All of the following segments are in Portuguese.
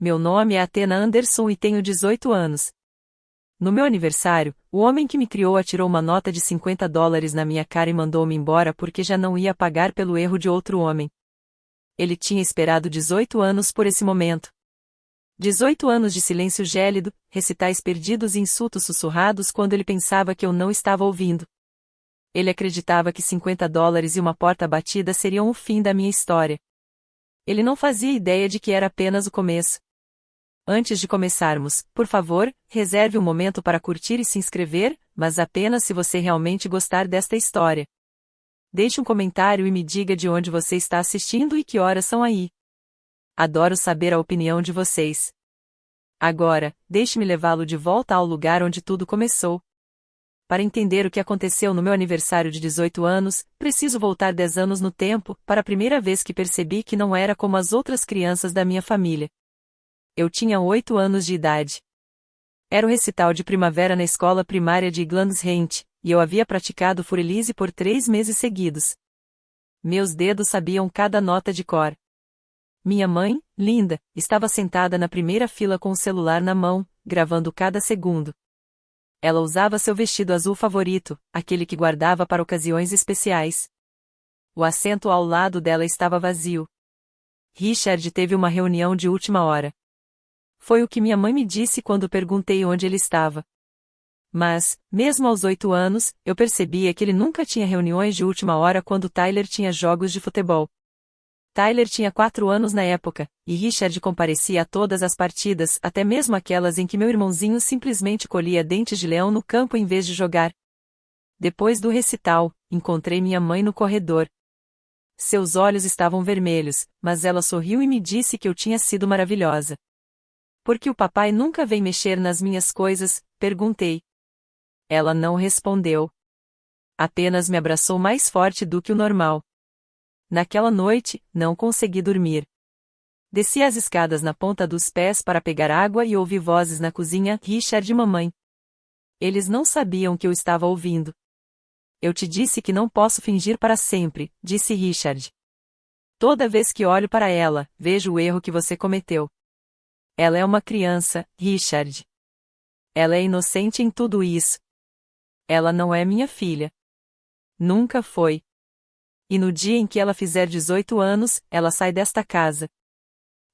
Meu nome é Athena Anderson e tenho 18 anos. No meu aniversário, o homem que me criou atirou uma nota de $50 na minha cara e mandou-me embora porque já não ia pagar pelo erro de outro homem. Ele tinha esperado 18 anos por esse momento. 18 anos de silêncio gélido, recitais perdidos e insultos sussurrados quando ele pensava que eu não estava ouvindo. Ele acreditava que $50 e uma porta batida seriam o fim da minha história. Ele não fazia ideia de que era apenas o começo. Antes de começarmos, por favor, reserve um momento para curtir e se inscrever, mas apenas se você realmente gostar desta história. Deixe um comentário e me diga de onde você está assistindo e que horas são aí. Adoro saber a opinião de vocês. Agora, deixe-me levá-lo de volta ao lugar onde tudo começou. Para entender o que aconteceu no meu aniversário de 18 anos, preciso voltar 10 anos no tempo, para a primeira vez que percebi que não era como as outras crianças da minha família. Eu tinha 8 anos de idade. Era o recital de primavera na escola primária de Glanshant, e eu havia praticado Furelise por 3 meses seguidos. Meus dedos sabiam cada nota de cor. Minha mãe, linda, estava sentada na primeira fila com o celular na mão, gravando cada segundo. Ela usava seu vestido azul favorito, aquele que guardava para ocasiões especiais. O assento ao lado dela estava vazio. Richard teve uma reunião de última hora. Foi o que minha mãe me disse quando perguntei onde ele estava. Mas, mesmo aos 8 anos, eu percebia que ele nunca tinha reuniões de última hora quando Tyler tinha jogos de futebol. Tyler tinha 4 anos na época, e Richard comparecia a todas as partidas, até mesmo aquelas em que meu irmãozinho simplesmente colhia dentes de leão no campo em vez de jogar. Depois do recital, encontrei minha mãe no corredor. Seus olhos estavam vermelhos, mas ela sorriu e me disse que eu tinha sido maravilhosa. Por que o papai nunca vem mexer nas minhas coisas? Perguntei. Ela não respondeu. Apenas me abraçou mais forte do que o normal. Naquela noite, não consegui dormir. Desci as escadas na ponta dos pés para pegar água e ouvi vozes na cozinha, Richard e mamãe. Eles não sabiam que eu estava ouvindo. Eu te disse que não posso fingir para sempre, disse Richard. Toda vez que olho para ela, vejo o erro que você cometeu. Ela é uma criança, Richard. Ela é inocente em tudo isso. Ela não é minha filha. Nunca foi. E no dia em que ela fizer 18 anos, ela sai desta casa.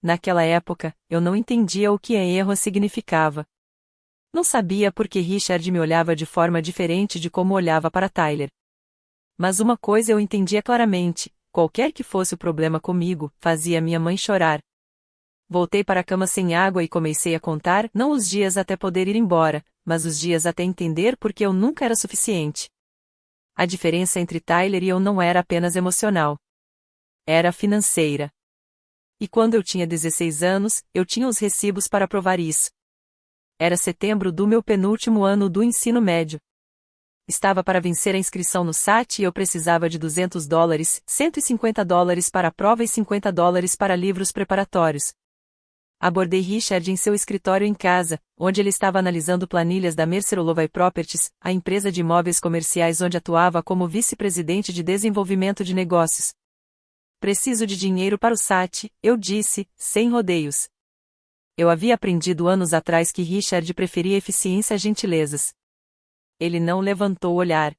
Naquela época, eu não entendia o que erro significava. Não sabia por que Richard me olhava de forma diferente de como olhava para Tyler. Mas uma coisa eu entendia claramente: qualquer que fosse o problema comigo, fazia minha mãe chorar. Voltei para a cama sem água e comecei a contar, não os dias até poder ir embora, mas os dias até entender por que eu nunca era suficiente. A diferença entre Tyler e eu não era apenas emocional. Era financeira. E quando eu tinha 16 anos, eu tinha os recibos para provar isso. Era setembro do meu penúltimo ano do ensino médio. Estava para vencer a inscrição no SAT e eu precisava de $200, $150 para a prova e $50 para livros preparatórios. Abordei Richard em seu escritório em casa, onde ele estava analisando planilhas da Mercer Olovai Properties, a empresa de imóveis comerciais onde atuava como vice-presidente de desenvolvimento de negócios. Preciso de dinheiro para o SAT, eu disse, sem rodeios. Eu havia aprendido anos atrás que Richard preferia eficiência a gentilezas. Ele não levantou o olhar.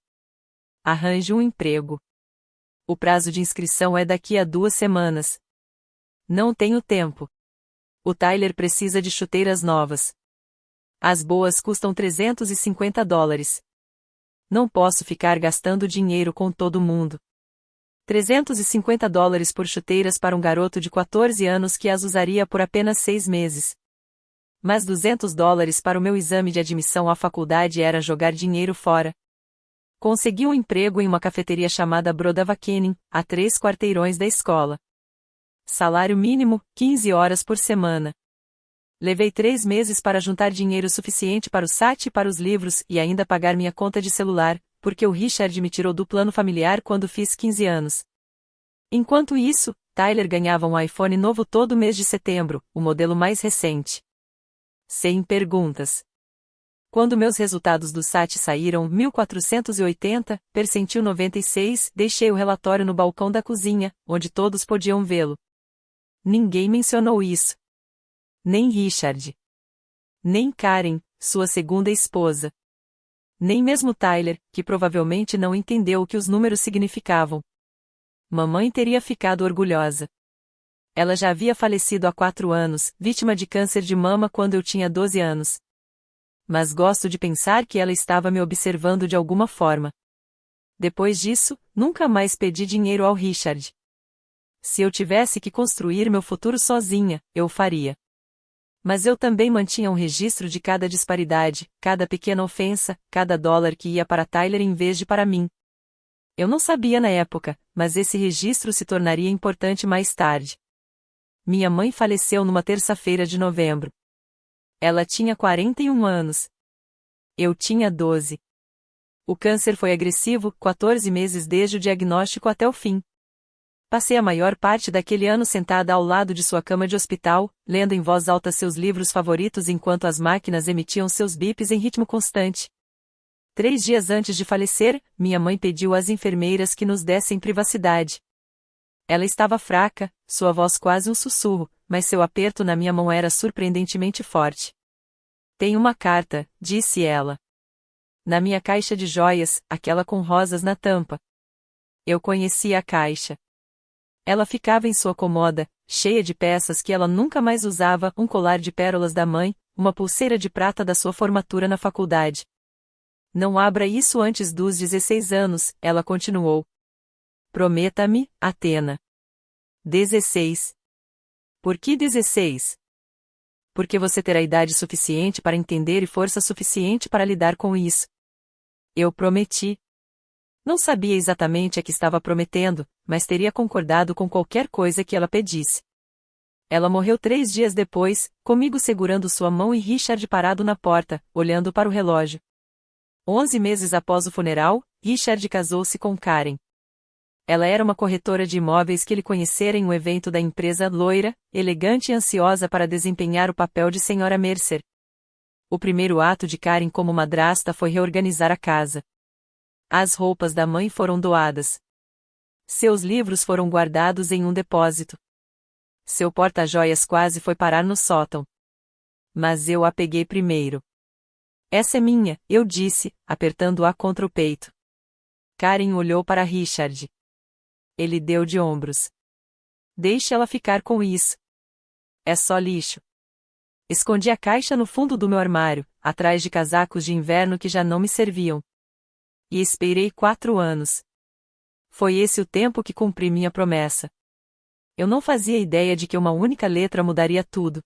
Arranje um emprego. O prazo de inscrição é daqui a 2 semanas. Não tenho tempo. O Tyler precisa de chuteiras novas. As boas custam $350. Não posso ficar gastando dinheiro com todo mundo. $350 por chuteiras para um garoto de 14 anos que as usaria por apenas 6 meses. Mas $200 para o meu exame de admissão à faculdade era jogar dinheiro fora. Consegui um emprego em uma cafeteria chamada Brodavakenin, a 3 quarteirões da escola. Salário mínimo, 15 horas por semana. Levei 3 meses para juntar dinheiro suficiente para o SAT e para os livros e ainda pagar minha conta de celular, porque o Richard me tirou do plano familiar quando fiz 15 anos. Enquanto isso, Tyler ganhava um iPhone novo todo mês de setembro, o modelo mais recente. Sem perguntas. Quando meus resultados do SAT saíram 1480, percentil 96, deixei o relatório no balcão da cozinha, onde todos podiam vê-lo. Ninguém mencionou isso. Nem Richard. Nem Karen, sua segunda esposa. Nem mesmo Tyler, que provavelmente não entendeu o que os números significavam. Mamãe teria ficado orgulhosa. Ela já havia falecido há 4 anos, vítima de câncer de mama quando eu tinha 12 anos. Mas gosto de pensar que ela estava me observando de alguma forma. Depois disso, nunca mais pedi dinheiro ao Richard. Se eu tivesse que construir meu futuro sozinha, eu o faria. Mas eu também mantinha um registro de cada disparidade, cada pequena ofensa, cada dólar que ia para Tyler em vez de para mim. Eu não sabia na época, mas esse registro se tornaria importante mais tarde. Minha mãe faleceu numa terça-feira de novembro. Ela tinha 41 anos. Eu tinha 12. O câncer foi agressivo, 14 meses desde o diagnóstico até o fim. Passei a maior parte daquele ano sentada ao lado de sua cama de hospital, lendo em voz alta seus livros favoritos enquanto as máquinas emitiam seus bips em ritmo constante. 3 dias antes de falecer, minha mãe pediu às enfermeiras que nos dessem privacidade. Ela estava fraca, sua voz quase um sussurro, mas seu aperto na minha mão era surpreendentemente forte. Tem uma carta, disse ela. Na minha caixa de joias, aquela com rosas na tampa. Eu conhecia a caixa. Ela ficava em sua cômoda, cheia de peças que ela nunca mais usava, um colar de pérolas da mãe, uma pulseira de prata da sua formatura na faculdade. Não abra isso antes dos 16 anos, ela continuou. Prometa-me, Athena. 16. Por que 16? Porque você terá idade suficiente para entender e força suficiente para lidar com isso. Eu prometi. Não sabia exatamente a que estava prometendo, mas teria concordado com qualquer coisa que ela pedisse. Ela morreu 3 dias depois, comigo segurando sua mão e Richard parado na porta, olhando para o relógio. 11 meses após o funeral, Richard casou-se com Karen. Ela era uma corretora de imóveis que ele conhecera em um evento da empresa, loira, elegante e ansiosa para desempenhar o papel de Sra. Mercer. O primeiro ato de Karen como madrasta foi reorganizar a casa. As roupas da mãe foram doadas. Seus livros foram guardados em um depósito. Seu porta-joias quase foi parar no sótão. Mas eu a peguei primeiro. Essa é minha, eu disse, apertando-a contra o peito. Karen olhou para Richard. Ele deu de ombros. Deixe ela ficar com isso. É só lixo. Escondi a caixa no fundo do meu armário, atrás de casacos de inverno que já não me serviam. E esperei 4 anos. Foi esse o tempo que cumpri minha promessa. Eu não fazia ideia de que uma única letra mudaria tudo.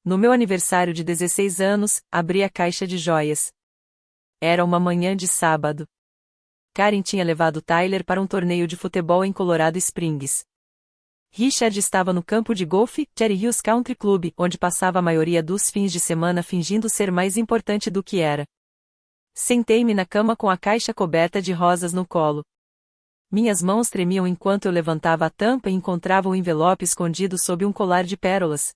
No meu aniversário de 16 anos, abri a caixa de joias. Era uma manhã de sábado. Karen tinha levado Tyler para um torneio de futebol em Colorado Springs. Richard estava no campo de golfe, Cherry Hills Country Club, onde passava a maioria dos fins de semana fingindo ser mais importante do que era. Sentei-me na cama com a caixa coberta de rosas no colo. Minhas mãos tremiam enquanto eu levantava a tampa e encontrava o envelope escondido sob um colar de pérolas.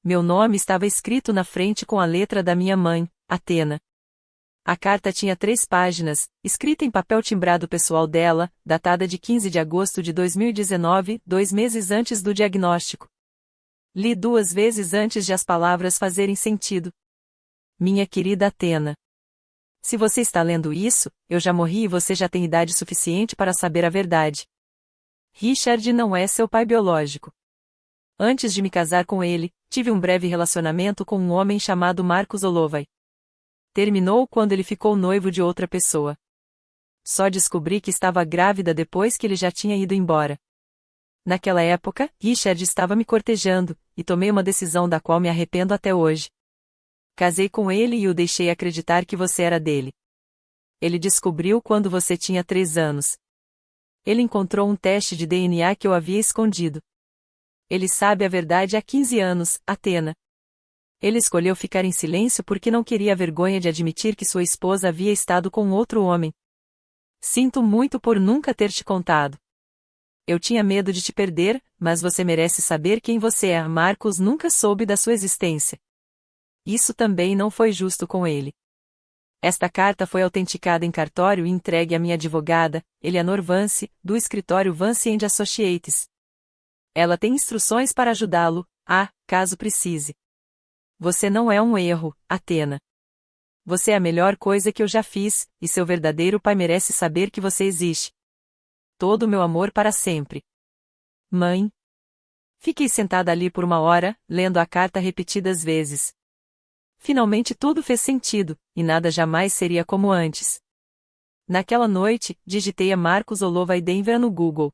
Meu nome estava escrito na frente com a letra da minha mãe, Athena. A carta tinha 3 páginas, escrita em papel timbrado pessoal dela, datada de 15 de agosto de 2019, 2 meses antes do diagnóstico. Li 2 vezes antes de as palavras fazerem sentido. Minha querida Athena. Se você está lendo isso, eu já morri e você já tem idade suficiente para saber a verdade. Richard não é seu pai biológico. Antes de me casar com ele, tive um breve relacionamento com um homem chamado Marcus Olovai. Terminou quando ele ficou noivo de outra pessoa. Só descobri que estava grávida depois que ele já tinha ido embora. Naquela época, Richard estava me cortejando, e tomei uma decisão da qual me arrependo até hoje. Casei com ele e o deixei acreditar que você era dele. Ele descobriu quando você tinha 3 anos. Ele encontrou um teste de DNA que eu havia escondido. Ele sabe a verdade há 15 anos, Athena. Ele escolheu ficar em silêncio porque não queria a vergonha de admitir que sua esposa havia estado com outro homem. Sinto muito por nunca ter te contado. Eu tinha medo de te perder, mas você merece saber quem você é. Marcos nunca soube da sua existência. Isso também não foi justo com ele. Esta carta foi autenticada em cartório e entregue à minha advogada, Eleanor Vance, do escritório Vance & Associates. Ela tem instruções para ajudá-lo, caso precise. Você não é um erro, Athena. Você é a melhor coisa que eu já fiz, e seu verdadeiro pai merece saber que você existe. Todo o meu amor para sempre. Mãe. Fiquei sentada ali por 1 hora, lendo a carta repetidas vezes. Finalmente tudo fez sentido, e nada jamais seria como antes. Naquela noite, digitei a Marcus Holloway Denver no Google.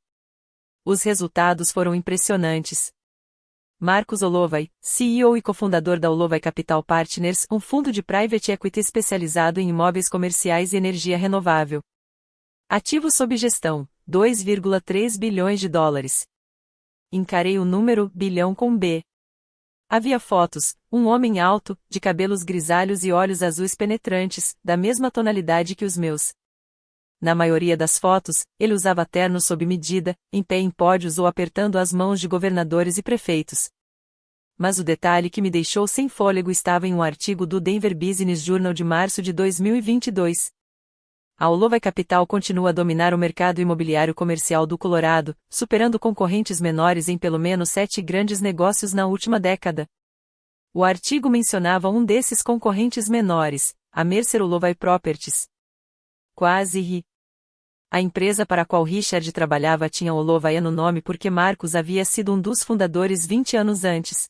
Os resultados foram impressionantes. Marcus Holloway, CEO e cofundador da Holloway Capital Partners, um fundo de private equity especializado em imóveis comerciais e energia renovável. Ativos sob gestão, 2,3 bilhões de dólares. Encarei o número bilhão com B. Havia fotos, um homem alto, de cabelos grisalhos e olhos azuis penetrantes, da mesma tonalidade que os meus. Na maioria das fotos, ele usava terno sob medida, em pé em pódios ou apertando as mãos de governadores e prefeitos. Mas o detalhe que me deixou sem fôlego estava em um artigo do Denver Business Journal de março de 2022. A Holloway Capital continua a dominar o mercado imobiliário comercial do Colorado, superando concorrentes menores em pelo menos 7 grandes negócios na última década. O artigo mencionava um desses concorrentes menores, a Mercer Holloway Properties. Quase ri. A empresa para a qual Richard trabalhava tinha Holloway no nome porque Marcus havia sido um dos fundadores 20 anos antes.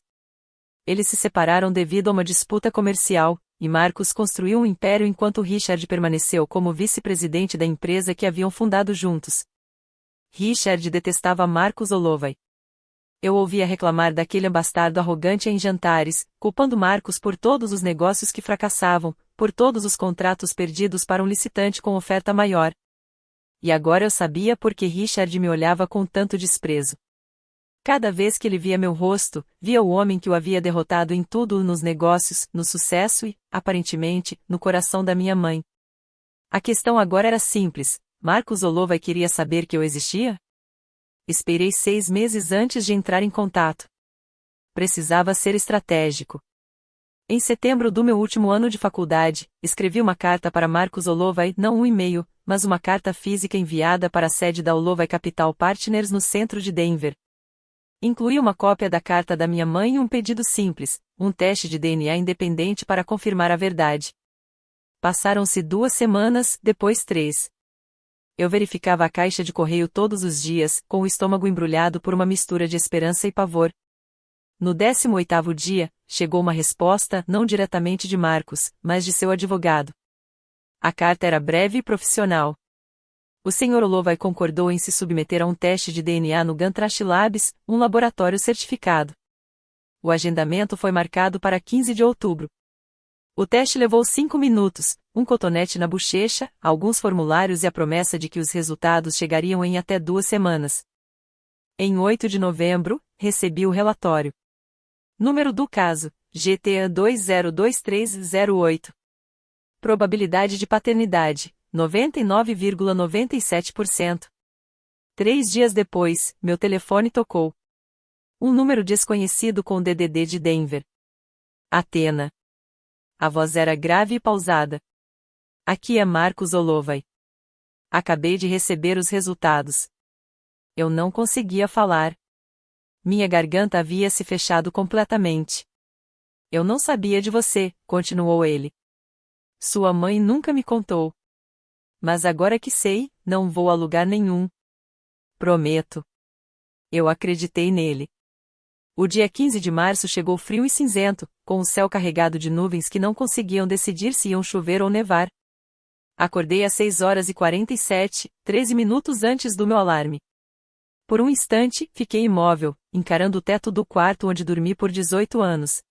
Eles se separaram devido a uma disputa comercial, e Marcus construiu um império enquanto Richard permaneceu como vice-presidente da empresa que haviam fundado juntos. Richard detestava Marcus Holloway. Eu ouvia reclamar daquele bastardo arrogante em jantares, culpando Marcus por todos os negócios que fracassavam, por todos os contratos perdidos para um licitante com oferta maior. E agora eu sabia por que Richard me olhava com tanto desprezo. Cada vez que ele via meu rosto, via o homem que o havia derrotado em tudo nos negócios, no sucesso e, aparentemente, no coração da minha mãe. A questão agora era simples: Marcus Holloway queria saber que eu existia? Esperei 6 meses antes de entrar em contato. Precisava ser estratégico. Em setembro do meu último ano de faculdade, escrevi uma carta para Marcus Holloway, não um e-mail, mas uma carta física enviada para a sede da Holloway Capital Partners no centro de Denver. Incluí uma cópia da carta da minha mãe e um pedido simples, um teste de DNA independente para confirmar a verdade. Passaram-se 2 semanas, depois 3. Eu verificava a caixa de correio todos os dias, com o estômago embrulhado por uma mistura de esperança e pavor. No 18º dia, chegou uma resposta, não diretamente de Marcus, mas de seu advogado. A carta era breve e profissional. O Sr. Holloway concordou em se submeter a um teste de DNA no Gantrash Labs, um laboratório certificado. O agendamento foi marcado para 15 de outubro. O teste levou 5 minutos, um cotonete na bochecha, alguns formulários e a promessa de que os resultados chegariam em até 2 semanas. Em 8 de novembro, recebi o relatório. Número do caso, GTA 202308. Probabilidade de paternidade, 99,97%. 3 dias depois, meu telefone tocou. Um número desconhecido com DDD de Denver. Athena. A voz era grave e pausada. Aqui é Marcus Holloway. Acabei de receber os resultados. Eu não conseguia falar. Minha garganta havia se fechado completamente. Eu não sabia de você, continuou ele. Sua mãe nunca me contou. Mas agora que sei, não vou a lugar nenhum. Prometo. Eu acreditei nele. O dia 15 de março chegou frio e cinzento, com o céu carregado de nuvens que não conseguiam decidir se iam chover ou nevar. Acordei às 6h47, 13 minutos antes do meu alarme. Por um instante, fiquei imóvel, encarando o teto do quarto onde dormi por 18 anos.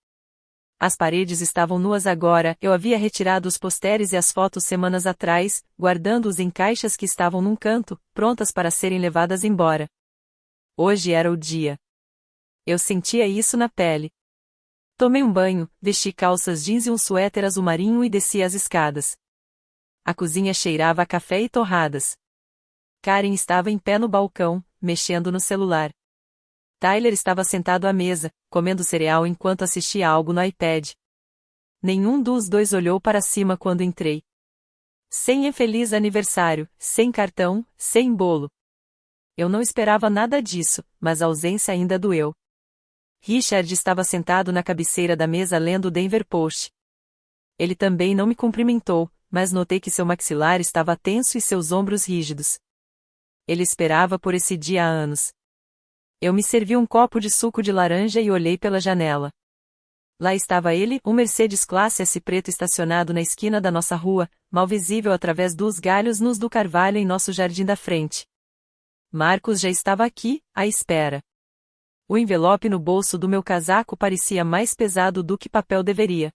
As paredes estavam nuas agora, eu havia retirado os posteres e as fotos semanas atrás, guardando-os em caixas que estavam num canto, prontas para serem levadas embora. Hoje era o dia. Eu sentia isso na pele. Tomei um banho, vesti calças jeans e um suéter azul marinho e desci as escadas. A cozinha cheirava a café e torradas. Karen estava em pé no balcão, mexendo no celular. Tyler estava sentado à mesa, comendo cereal enquanto assistia algo no iPad. Nenhum dos dois olhou para cima quando entrei. Sem feliz aniversário, sem cartão, sem bolo. Eu não esperava nada disso, mas a ausência ainda doeu. Richard estava sentado na cabeceira da mesa lendo o Denver Post. Ele também não me cumprimentou, mas notei que seu maxilar estava tenso e seus ombros rígidos. Ele esperava por esse dia há anos. Eu me servi um copo de suco de laranja e olhei pela janela. Lá estava ele, um Mercedes classe S preto estacionado na esquina da nossa rua, mal visível através dos galhos nus do carvalho em nosso jardim da frente. Marcos já estava aqui, à espera. O envelope no bolso do meu casaco parecia mais pesado do que papel deveria.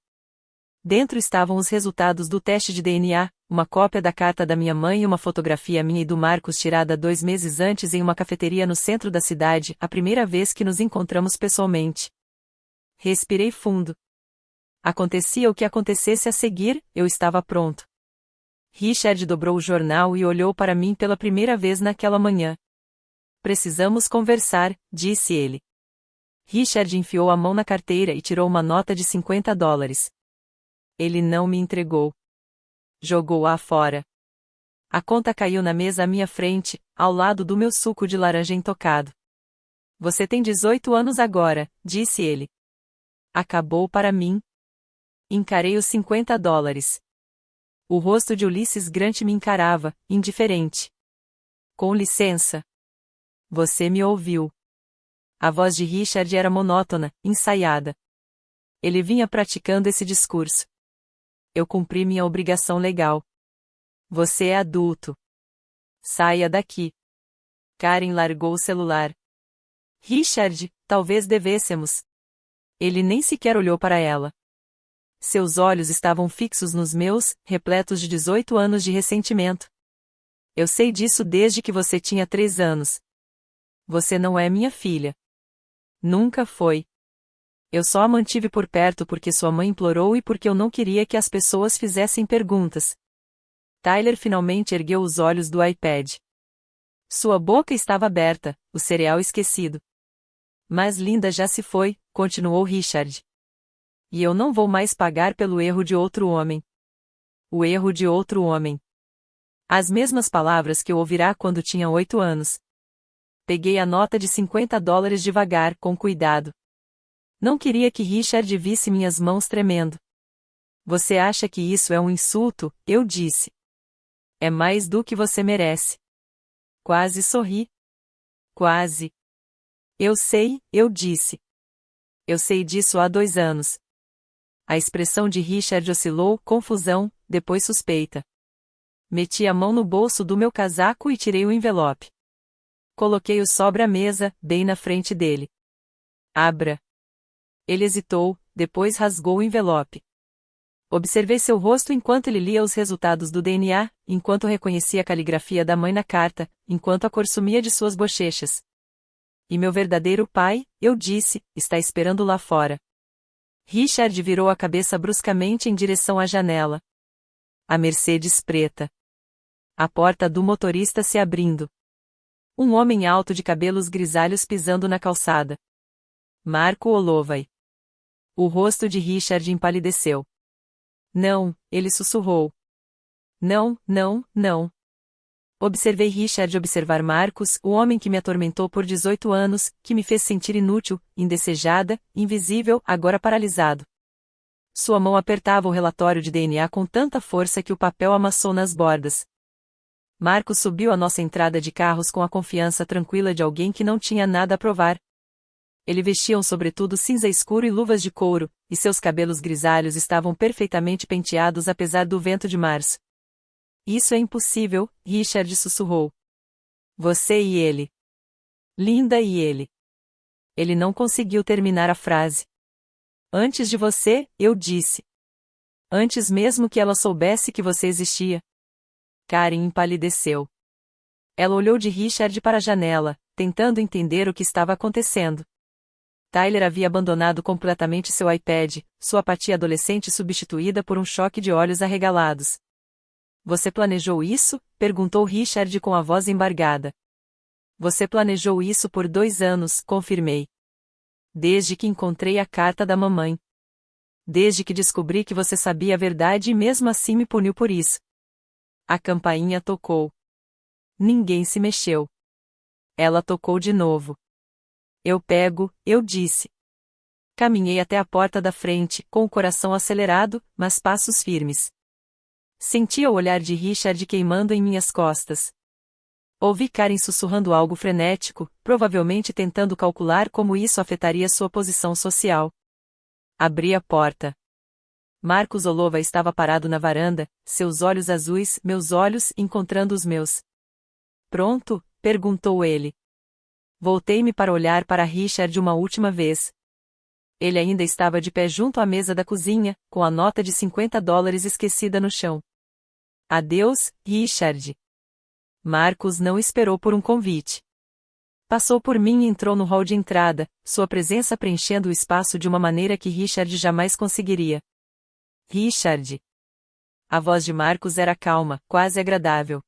Dentro estavam os resultados do teste de DNA, uma cópia da carta da minha mãe e uma fotografia minha e do Marcos tirada 2 meses antes em uma cafeteria no centro da cidade, a primeira vez que nos encontramos pessoalmente. Respirei fundo. Acontecia o que acontecesse a seguir, eu estava pronto. Richard dobrou o jornal e olhou para mim pela primeira vez naquela manhã. Precisamos conversar, disse ele. Richard enfiou a mão na carteira e tirou uma nota de $50. Ele não me entregou. Jogou-a fora. A conta caiu na mesa à minha frente, ao lado do meu suco de laranja intocado. Você tem 18 anos agora, disse ele. Acabou para mim. Encarei os $50. O rosto de Ulysses Grant me encarava, indiferente. Com licença. Você me ouviu. A voz de Richard era monótona, ensaiada. Ele vinha praticando esse discurso. Eu cumpri minha obrigação legal. Você é adulto. Saia daqui. Karen largou o celular. Richard, talvez devêssemos. Ele nem sequer olhou para ela. Seus olhos estavam fixos nos meus, repletos de 18 anos de ressentimento. Eu sei disso desde que você tinha 3 anos. Você não é minha filha. Nunca foi. Eu só a mantive por perto porque sua mãe implorou e porque eu não queria que as pessoas fizessem perguntas. Tyler finalmente ergueu os olhos do iPad. Sua boca estava aberta, o cereal esquecido. Mas Linda já se foi, continuou Richard. E eu não vou mais pagar pelo erro de outro homem. O erro de outro homem. As mesmas palavras que eu ouvirá quando tinha 8 anos. Peguei a nota de $50 devagar, com cuidado. Não queria que Richard visse minhas mãos tremendo. Você acha que isso é um insulto? Eu disse. É mais do que você merece. Quase sorri. Quase. Eu sei, eu disse. Eu sei disso há 2 anos. A expressão de Richard oscilou, confusão, depois suspeita. Meti a mão no bolso do meu casaco e tirei o envelope. Coloquei-o sobre a mesa, bem na frente dele. Abra. Ele hesitou, depois rasgou o envelope. Observei seu rosto enquanto ele lia os resultados do DNA, enquanto reconhecia a caligrafia da mãe na carta, enquanto a cor sumia de suas bochechas. E meu verdadeiro pai, eu disse, está esperando lá fora. Richard virou a cabeça bruscamente em direção à janela. A Mercedes preta. A porta do motorista se abrindo. Um homem alto de cabelos grisalhos pisando na calçada. Marco Holovay. O rosto de Richard empalideceu. Não, ele sussurrou. Não, não, não. Observei Richard observar Marcos, o homem que me atormentou por 18 anos, que me fez sentir inútil, indesejada, invisível, agora paralisado. Sua mão apertava o relatório de DNA com tanta força que o papel amassou nas bordas. Marcos subiu à nossa entrada de carros com a confiança tranquila de alguém que não tinha nada a provar. Ele vestia um sobretudo cinza escuro e luvas de couro, e seus cabelos grisalhos estavam perfeitamente penteados apesar do vento de março. Isso é impossível, Richard sussurrou. Você e ele. Linda e ele. Ele não conseguiu terminar a frase. Antes de você, eu disse. Antes mesmo que ela soubesse que você existia. Karen empalideceu. Ela olhou de Richard para a janela, tentando entender o que estava acontecendo. Tyler havia abandonado completamente seu iPad, sua apatia adolescente substituída por um choque de olhos arregalados. Você planejou isso? Perguntou Richard com a voz embargada. Você planejou isso por 2 anos, confirmei. Desde que encontrei a carta da mamãe. Desde que descobri que você sabia a verdade e mesmo assim me puniu por isso. A campainha tocou. Ninguém se mexeu. Ela tocou de novo. Eu pego, eu disse. Caminhei até a porta da frente, com o coração acelerado, mas passos firmes. Sentia o olhar de Richard queimando em minhas costas. Ouvi Karen sussurrando algo frenético, provavelmente tentando calcular como isso afetaria sua posição social. Abri a porta. Marcos Olova estava parado na varanda, seus olhos azuis, meus olhos, encontrando os meus. Pronto? Perguntou ele. Voltei-me para olhar para Richard uma última vez. Ele ainda estava de pé junto à mesa da cozinha, com a nota de $50 esquecida no chão. Adeus, Richard. Marcos não esperou por um convite. Passou por mim e entrou no hall de entrada, sua presença preenchendo o espaço de uma maneira que Richard jamais conseguiria. Richard. A voz de Marcos era calma, quase agradável.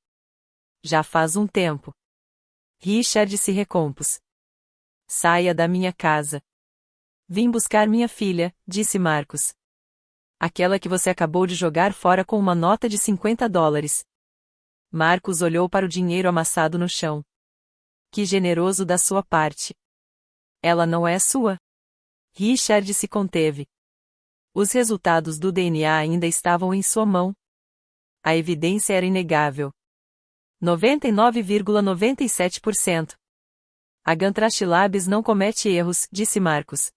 Já faz um tempo. Richard se recompôs. Saia da minha casa. Vim buscar minha filha, disse Marcos. Aquela que você acabou de jogar fora com uma nota de $50. Marcos olhou para o dinheiro amassado no chão. Que generoso da sua parte. Ela não é sua? Richard se conteve. Os resultados do DNA ainda estavam em sua mão. A evidência era inegável. 99,97%. A Gantrash Labs não comete erros, disse Marcos.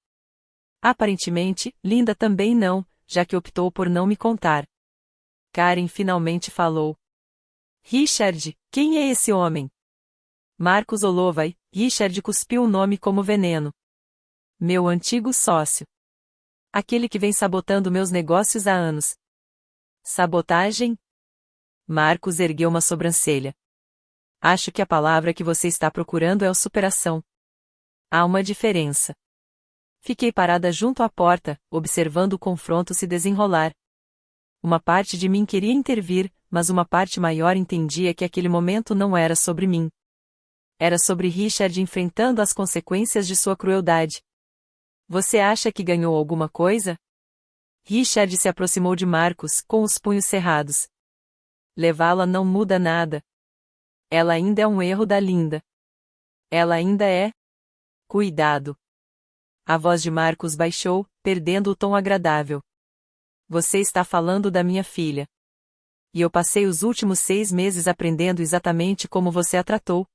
Aparentemente, Linda também não, já que optou por não me contar. Karen finalmente falou. Richard, quem é esse homem? Marcos Olovai. Richard cuspiu o nome como veneno. Meu antigo sócio. Aquele que vem sabotando meus negócios há anos. Sabotagem? Marcos ergueu uma sobrancelha. Acho que a palavra que você está procurando é o superação. Há uma diferença. Fiquei parada junto à porta, observando o confronto se desenrolar. Uma parte de mim queria intervir, mas uma parte maior entendia que aquele momento não era sobre mim. Era sobre Richard enfrentando as consequências de sua crueldade. Você acha que ganhou alguma coisa? Richard se aproximou de Marcos, com os punhos cerrados. Levá-la não muda nada. Ela ainda é um erro da Linda. Ela ainda é. Cuidado. A voz de Marcos baixou, perdendo o tom agradável. Você está falando da minha filha. E eu passei os últimos 6 meses aprendendo exatamente como você a tratou.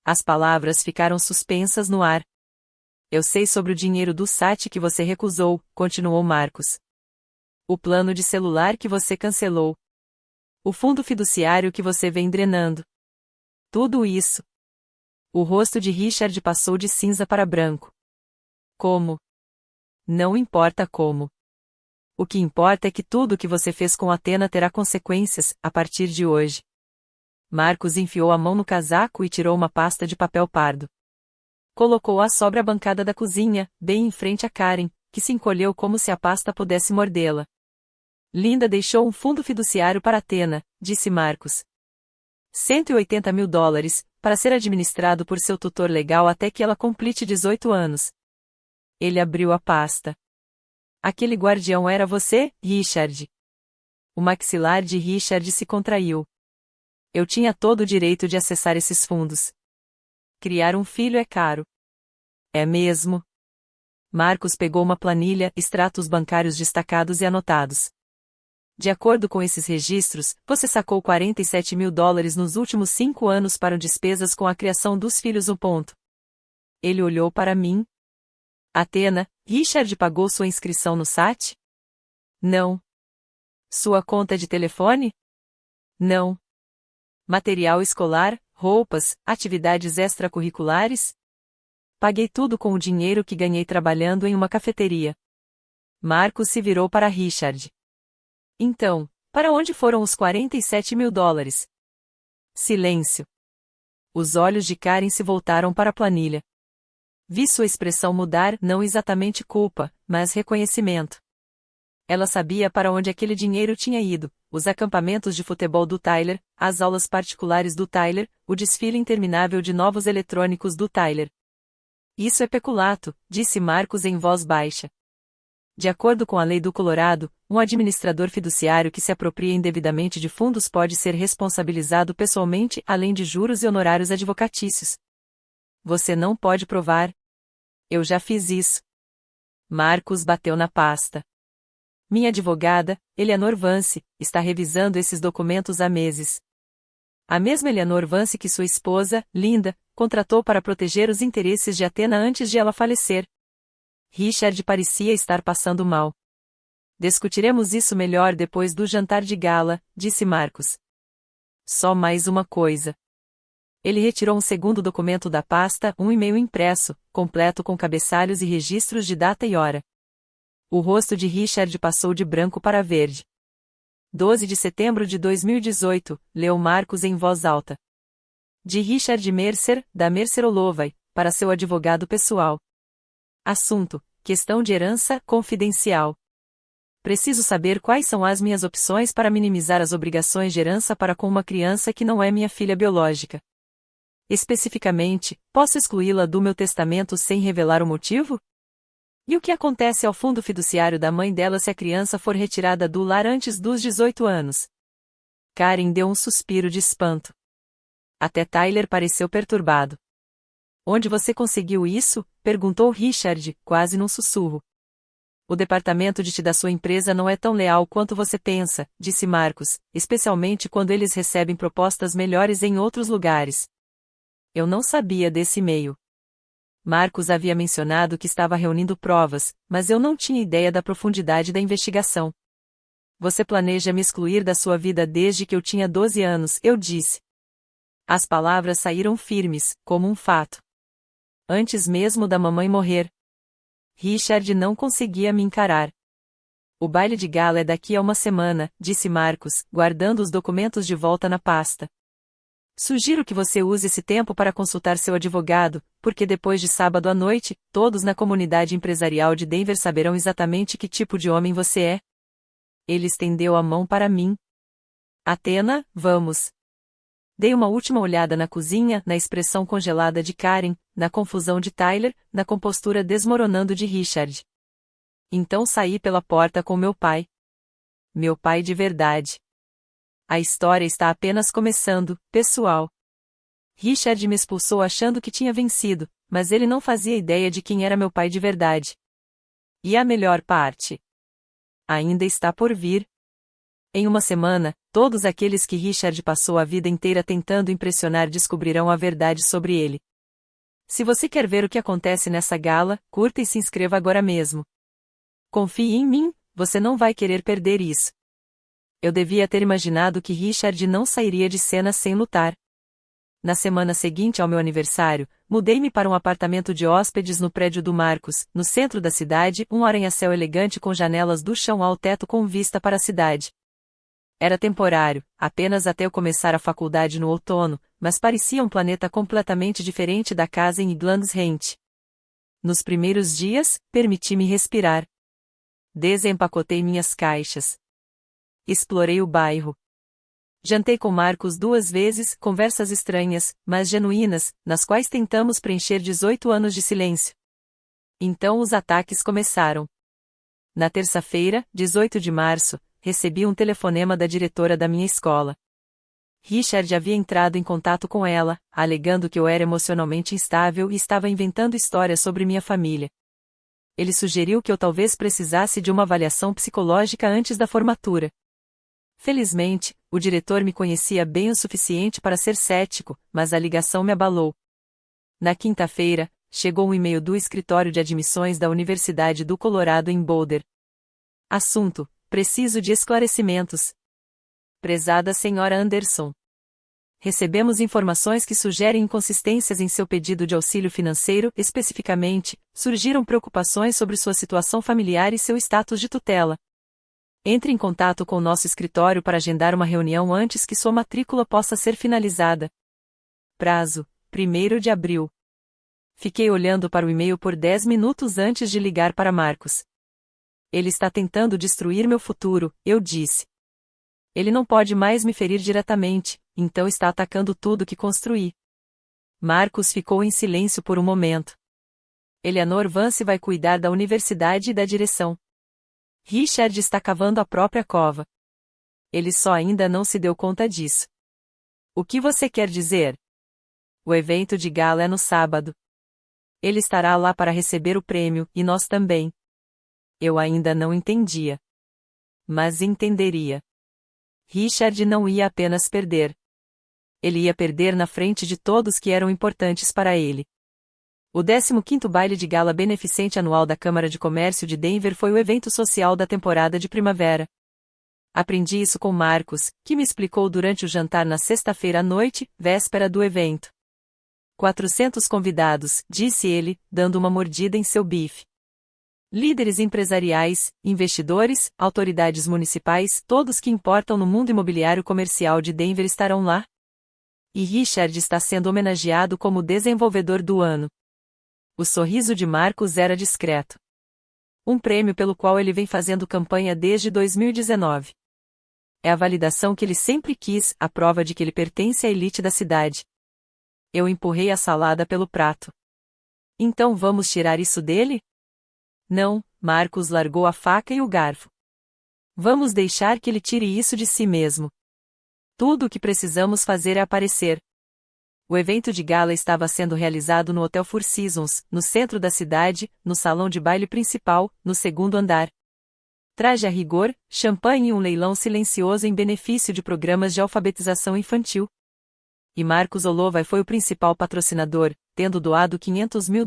As palavras ficaram suspensas no ar. Eu sei sobre o dinheiro do SAT que você recusou, continuou Marcos. O plano de celular que você cancelou. O fundo fiduciário que você vem drenando. Tudo isso. O rosto de Richard passou de cinza para branco. Como? Não importa como. O que importa é que tudo o que você fez com Athena terá consequências, a partir de hoje. Marcos enfiou a mão no casaco e tirou uma pasta de papel pardo. Colocou-a sobre a bancada da cozinha, bem em frente a Karen, que se encolheu como se a pasta pudesse mordê-la. Linda deixou um fundo fiduciário para Athena, disse Marcos. $180 mil, para ser administrado por seu tutor legal até que ela complete 18 anos. Ele abriu a pasta. Aquele guardião era você, Richard. O maxilar de Richard se contraiu. Eu tinha todo o direito de acessar esses fundos. Criar um filho é caro. É mesmo? Marcos pegou uma planilha, extratos bancários destacados e anotados. De acordo com esses registros, você sacou $47 mil nos últimos 5 anos para despesas com a criação dos filhos. Ele olhou para mim. Athena, Richard pagou sua inscrição no SAT? Não. Sua conta de telefone? Não. Material escolar, roupas, atividades extracurriculares? Paguei tudo com o dinheiro que ganhei trabalhando em uma cafeteria. Marcos se virou para Richard. Então, para onde foram os $47 mil? Silêncio. Os olhos de Karen se voltaram para a planilha. Vi sua expressão mudar, não exatamente culpa, mas reconhecimento. Ela sabia para onde aquele dinheiro tinha ido: os acampamentos de futebol do Tyler, as aulas particulares do Tyler, o desfile interminável de novos eletrônicos do Tyler. Isso é peculato, disse Marcos em voz baixa. De acordo com a lei do Colorado, um administrador fiduciário que se apropria indevidamente de fundos pode ser responsabilizado pessoalmente, além de juros e honorários advocatícios. Você não pode provar. Eu já fiz isso. Marcus bateu na pasta. Minha advogada, Eleanor Vance, está revisando esses documentos há meses. A mesma Eleanor Vance que sua esposa, Linda, contratou para proteger os interesses de Athena antes de ela falecer. Richard parecia estar passando mal. Discutiremos isso melhor depois do jantar de gala, disse Marcus. Só mais uma coisa. Ele retirou um segundo documento da pasta, um e-mail impresso, completo com cabeçalhos e registros de data e hora. O rosto de Richard passou de branco para verde. 12 de setembro de 2018, leu Marcus em voz alta. De Richard Mercer, da Mercer Olovay, para seu advogado pessoal. Assunto: questão de herança confidencial. Preciso saber quais são as minhas opções para minimizar as obrigações de herança para com uma criança que não é minha filha biológica. Especificamente, posso excluí-la do meu testamento sem revelar o motivo? E o que acontece ao fundo fiduciário da mãe dela se a criança for retirada do lar antes dos 18 anos? Karen deu um suspiro de espanto. Até Tyler pareceu perturbado. Onde você conseguiu isso? Perguntou Richard, quase num sussurro. O departamento de TI da sua empresa não é tão leal quanto você pensa, disse Marcus, especialmente quando eles recebem propostas melhores em outros lugares. Eu não sabia desse e-mail. Marcus havia mencionado que estava reunindo provas, mas eu não tinha ideia da profundidade da investigação. Você planeja me excluir da sua vida desde que eu tinha 12 anos, eu disse. As palavras saíram firmes, como um fato. Antes mesmo da mamãe morrer. Richard não conseguia me encarar. O baile de gala é daqui a uma semana, disse Marcus, guardando os documentos de volta na pasta. Sugiro que você use esse tempo para consultar seu advogado, porque depois de sábado à noite, todos na comunidade empresarial de Denver saberão exatamente que tipo de homem você é. Ele estendeu a mão para mim. Athena, vamos. Dei uma última olhada na cozinha, na expressão congelada de Karen, na confusão de Tyler, na compostura desmoronando de Richard. Então saí pela porta com meu pai. Meu pai de verdade. A história está apenas começando, pessoal. Richard me expulsou achando que tinha vencido, mas ele não fazia ideia de quem era meu pai de verdade. E a melhor parte? Ainda está por vir. Em uma semana, todos aqueles que Richard passou a vida inteira tentando impressionar descobrirão a verdade sobre ele. Se você quer ver o que acontece nessa gala, curta e se inscreva agora mesmo. Confie em mim, você não vai querer perder isso. Eu devia ter imaginado que Richard não sairia de cena sem lutar. Na semana seguinte ao meu aniversário, mudei-me para um apartamento de hóspedes no prédio do Marcus, no centro da cidade, um arranha-céu elegante com janelas do chão ao teto com vista para a cidade. Era temporário, apenas até eu começar a faculdade no outono, mas parecia um planeta completamente diferente da casa em Glandshent. Nos primeiros dias, permiti-me respirar. Desempacotei minhas caixas. Explorei o bairro. Jantei com Marcus 2 vezes, conversas estranhas, mas genuínas, nas quais tentamos preencher 18 anos de silêncio. Então os ataques começaram. Na terça-feira, 18 de março, recebi um telefonema da diretora da minha escola. Richard havia entrado em contato com ela, alegando que eu era emocionalmente instável e estava inventando histórias sobre minha família. Ele sugeriu que eu talvez precisasse de uma avaliação psicológica antes da formatura. Felizmente, o diretor me conhecia bem o suficiente para ser cético, mas a ligação me abalou. Na quinta-feira, chegou um e-mail do escritório de admissões da Universidade do Colorado em Boulder. Assunto: preciso de esclarecimentos. Prezada Sra. Anderson. Recebemos informações que sugerem inconsistências em seu pedido de auxílio financeiro, especificamente, surgiram preocupações sobre sua situação familiar e seu status de tutela. Entre em contato com o nosso escritório para agendar uma reunião antes que sua matrícula possa ser finalizada. Prazo: 1º de abril. Fiquei olhando para o e-mail por 10 minutos antes de ligar para Marcus. Ele está tentando destruir meu futuro, eu disse. Ele não pode mais me ferir diretamente, então está atacando tudo que construí. Marcus ficou em silêncio por um momento. Eleanor Vance vai cuidar da universidade e da direção. Richard está cavando a própria cova. Ele só ainda não se deu conta disso. O que você quer dizer? O evento de gala é no sábado. Ele estará lá para receber o prêmio, e nós também. Eu ainda não entendia. Mas entenderia. Richard não ia apenas perder. Ele ia perder na frente de todos que eram importantes para ele. O 15º baile de gala beneficente anual da Câmara de Comércio de Denver foi o evento social da temporada de primavera. Aprendi isso com Marcus, que me explicou durante o jantar na sexta-feira à noite, véspera do evento. 400 convidados, disse ele, dando uma mordida em seu bife. Líderes empresariais, investidores, autoridades municipais, todos que importam no mundo imobiliário comercial de Denver estarão lá. E Richard está sendo homenageado como desenvolvedor do ano. O sorriso de Marcus era discreto. Um prêmio pelo qual ele vem fazendo campanha desde 2019. É a validação que ele sempre quis, a prova de que ele pertence à elite da cidade. Eu empurrei a salada pelo prato. Então vamos tirar isso dele? Não, Marcus largou a faca e o garfo. Vamos deixar que ele tire isso de si mesmo. Tudo o que precisamos fazer é aparecer. O evento de gala estava sendo realizado no Hotel Four Seasons, no centro da cidade, no salão de baile principal, no segundo andar. Traje a rigor, champanhe e um leilão silencioso em benefício de programas de alfabetização infantil. E Marcus Olovai foi o principal patrocinador, tendo doado $500 mil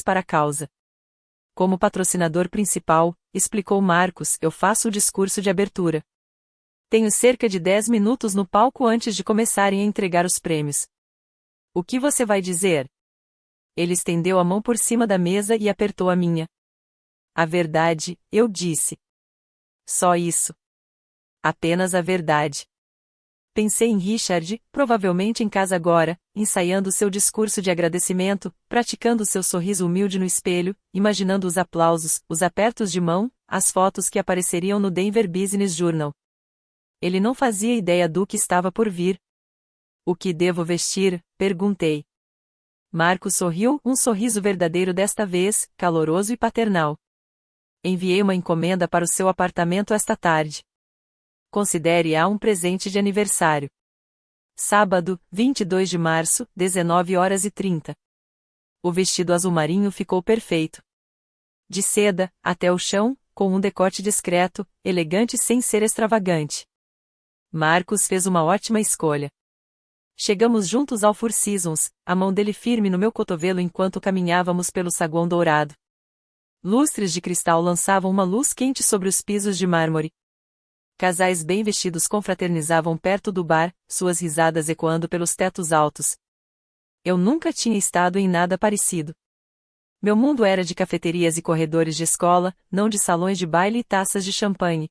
para a causa. Como patrocinador principal, explicou Marcus, eu faço o discurso de abertura. Tenho cerca de 10 minutos no palco antes de começarem a entregar os prêmios. O que você vai dizer? Ele estendeu a mão por cima da mesa e apertou a minha. A verdade, eu disse. Só isso. Apenas a verdade. Pensei em Richard, provavelmente em casa agora, ensaiando seu discurso de agradecimento, praticando seu sorriso humilde no espelho, imaginando os aplausos, os apertos de mão, as fotos que apareceriam no Denver Business Journal. Ele não fazia ideia do que estava por vir. O que devo vestir? Perguntei. Marcos sorriu, um sorriso verdadeiro desta vez, caloroso e paternal. Enviei uma encomenda para o seu apartamento esta tarde. Considere-a um presente de aniversário. Sábado, 22 de março, 19h30. O vestido azul marinho ficou perfeito. De seda, até o chão, com um decote discreto, elegante sem ser extravagante. Marcos fez uma ótima escolha. Chegamos juntos ao Four Seasons, a mão dele firme no meu cotovelo enquanto caminhávamos pelo saguão dourado. Lustres de cristal lançavam uma luz quente sobre os pisos de mármore. Casais bem vestidos confraternizavam perto do bar, suas risadas ecoando pelos tetos altos. Eu nunca tinha estado em nada parecido. Meu mundo era de cafeterias e corredores de escola, não de salões de baile e taças de champanhe.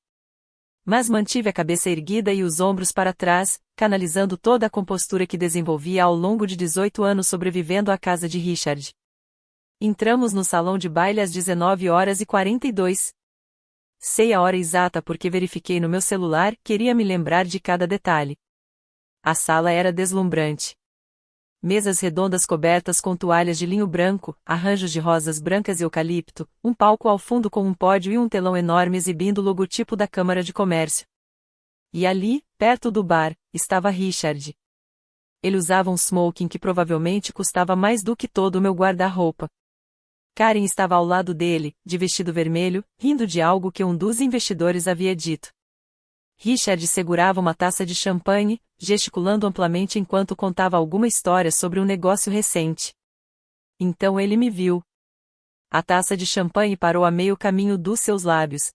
Mas mantive a cabeça erguida e os ombros para trás, canalizando toda a compostura que desenvolvia ao longo de 18 anos sobrevivendo à casa de Richard. Entramos no salão de baile às 19h42. Sei a hora exata porque verifiquei no meu celular, queria me lembrar de cada detalhe. A sala era deslumbrante. Mesas redondas cobertas com toalhas de linho branco, arranjos de rosas brancas e eucalipto, um palco ao fundo com um pódio e um telão enorme exibindo o logotipo da Câmara de Comércio. E ali, perto do bar, estava Richard. Ele usava um smoking que provavelmente custava mais do que todo o meu guarda-roupa. Karen estava ao lado dele, de vestido vermelho, rindo de algo que um dos investidores havia dito. Richard segurava uma taça de champanhe, gesticulando amplamente enquanto contava alguma história sobre um negócio recente. Então ele me viu. A taça de champanhe parou a meio caminho dos seus lábios.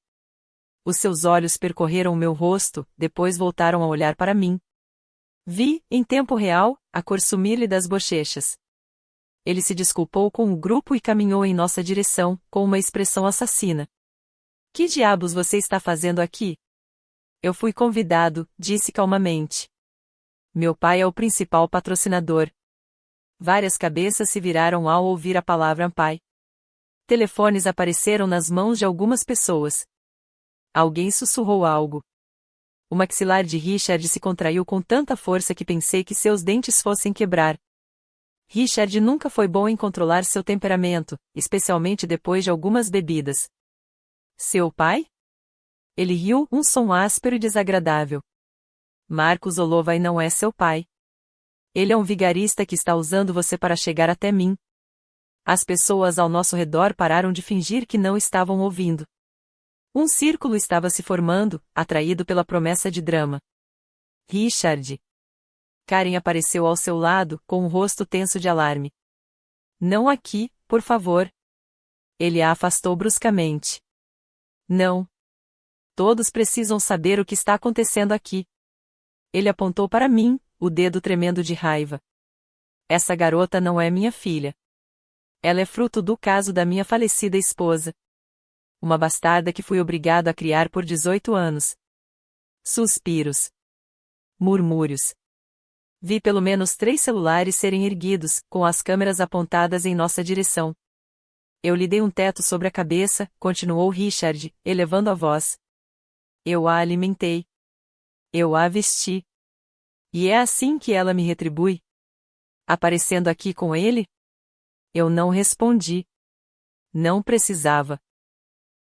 Os seus olhos percorreram o meu rosto, depois voltaram a olhar para mim. Vi, em tempo real, a cor sumir-lhe das bochechas. Ele se desculpou com o grupo e caminhou em nossa direção, com uma expressão assassina. Que diabos você está fazendo aqui? Eu fui convidado, disse calmamente. Meu pai é o principal patrocinador. Várias cabeças se viraram ao ouvir a palavra pai. Telefones apareceram nas mãos de algumas pessoas. Alguém sussurrou algo. O maxilar de Richard se contraiu com tanta força que pensei que seus dentes fossem quebrar. Richard nunca foi bom em controlar seu temperamento, especialmente depois de algumas bebidas. Seu pai? Ele riu, um som áspero e desagradável. Marcus Olovai não é seu pai. Ele é um vigarista que está usando você para chegar até mim. As pessoas ao nosso redor pararam de fingir que não estavam ouvindo. Um círculo estava se formando, atraído pela promessa de drama. Richard. Karen apareceu ao seu lado, com um rosto tenso de alarme. Não aqui, por favor. Ele a afastou bruscamente. Não. Todos precisam saber o que está acontecendo aqui. Ele apontou para mim, o dedo tremendo de raiva. Essa garota não é minha filha. Ela é fruto do caso da minha falecida esposa. Uma bastarda que fui obrigado a criar por 18 anos. Suspiros. Murmúrios. Vi pelo menos 3 celulares serem erguidos, com as câmeras apontadas em nossa direção. Eu lhe dei um teto sobre a cabeça, continuou Richard, elevando a voz. Eu a alimentei. Eu a vesti. E é assim que ela me retribui? Aparecendo aqui com ele? Eu não respondi. Não precisava.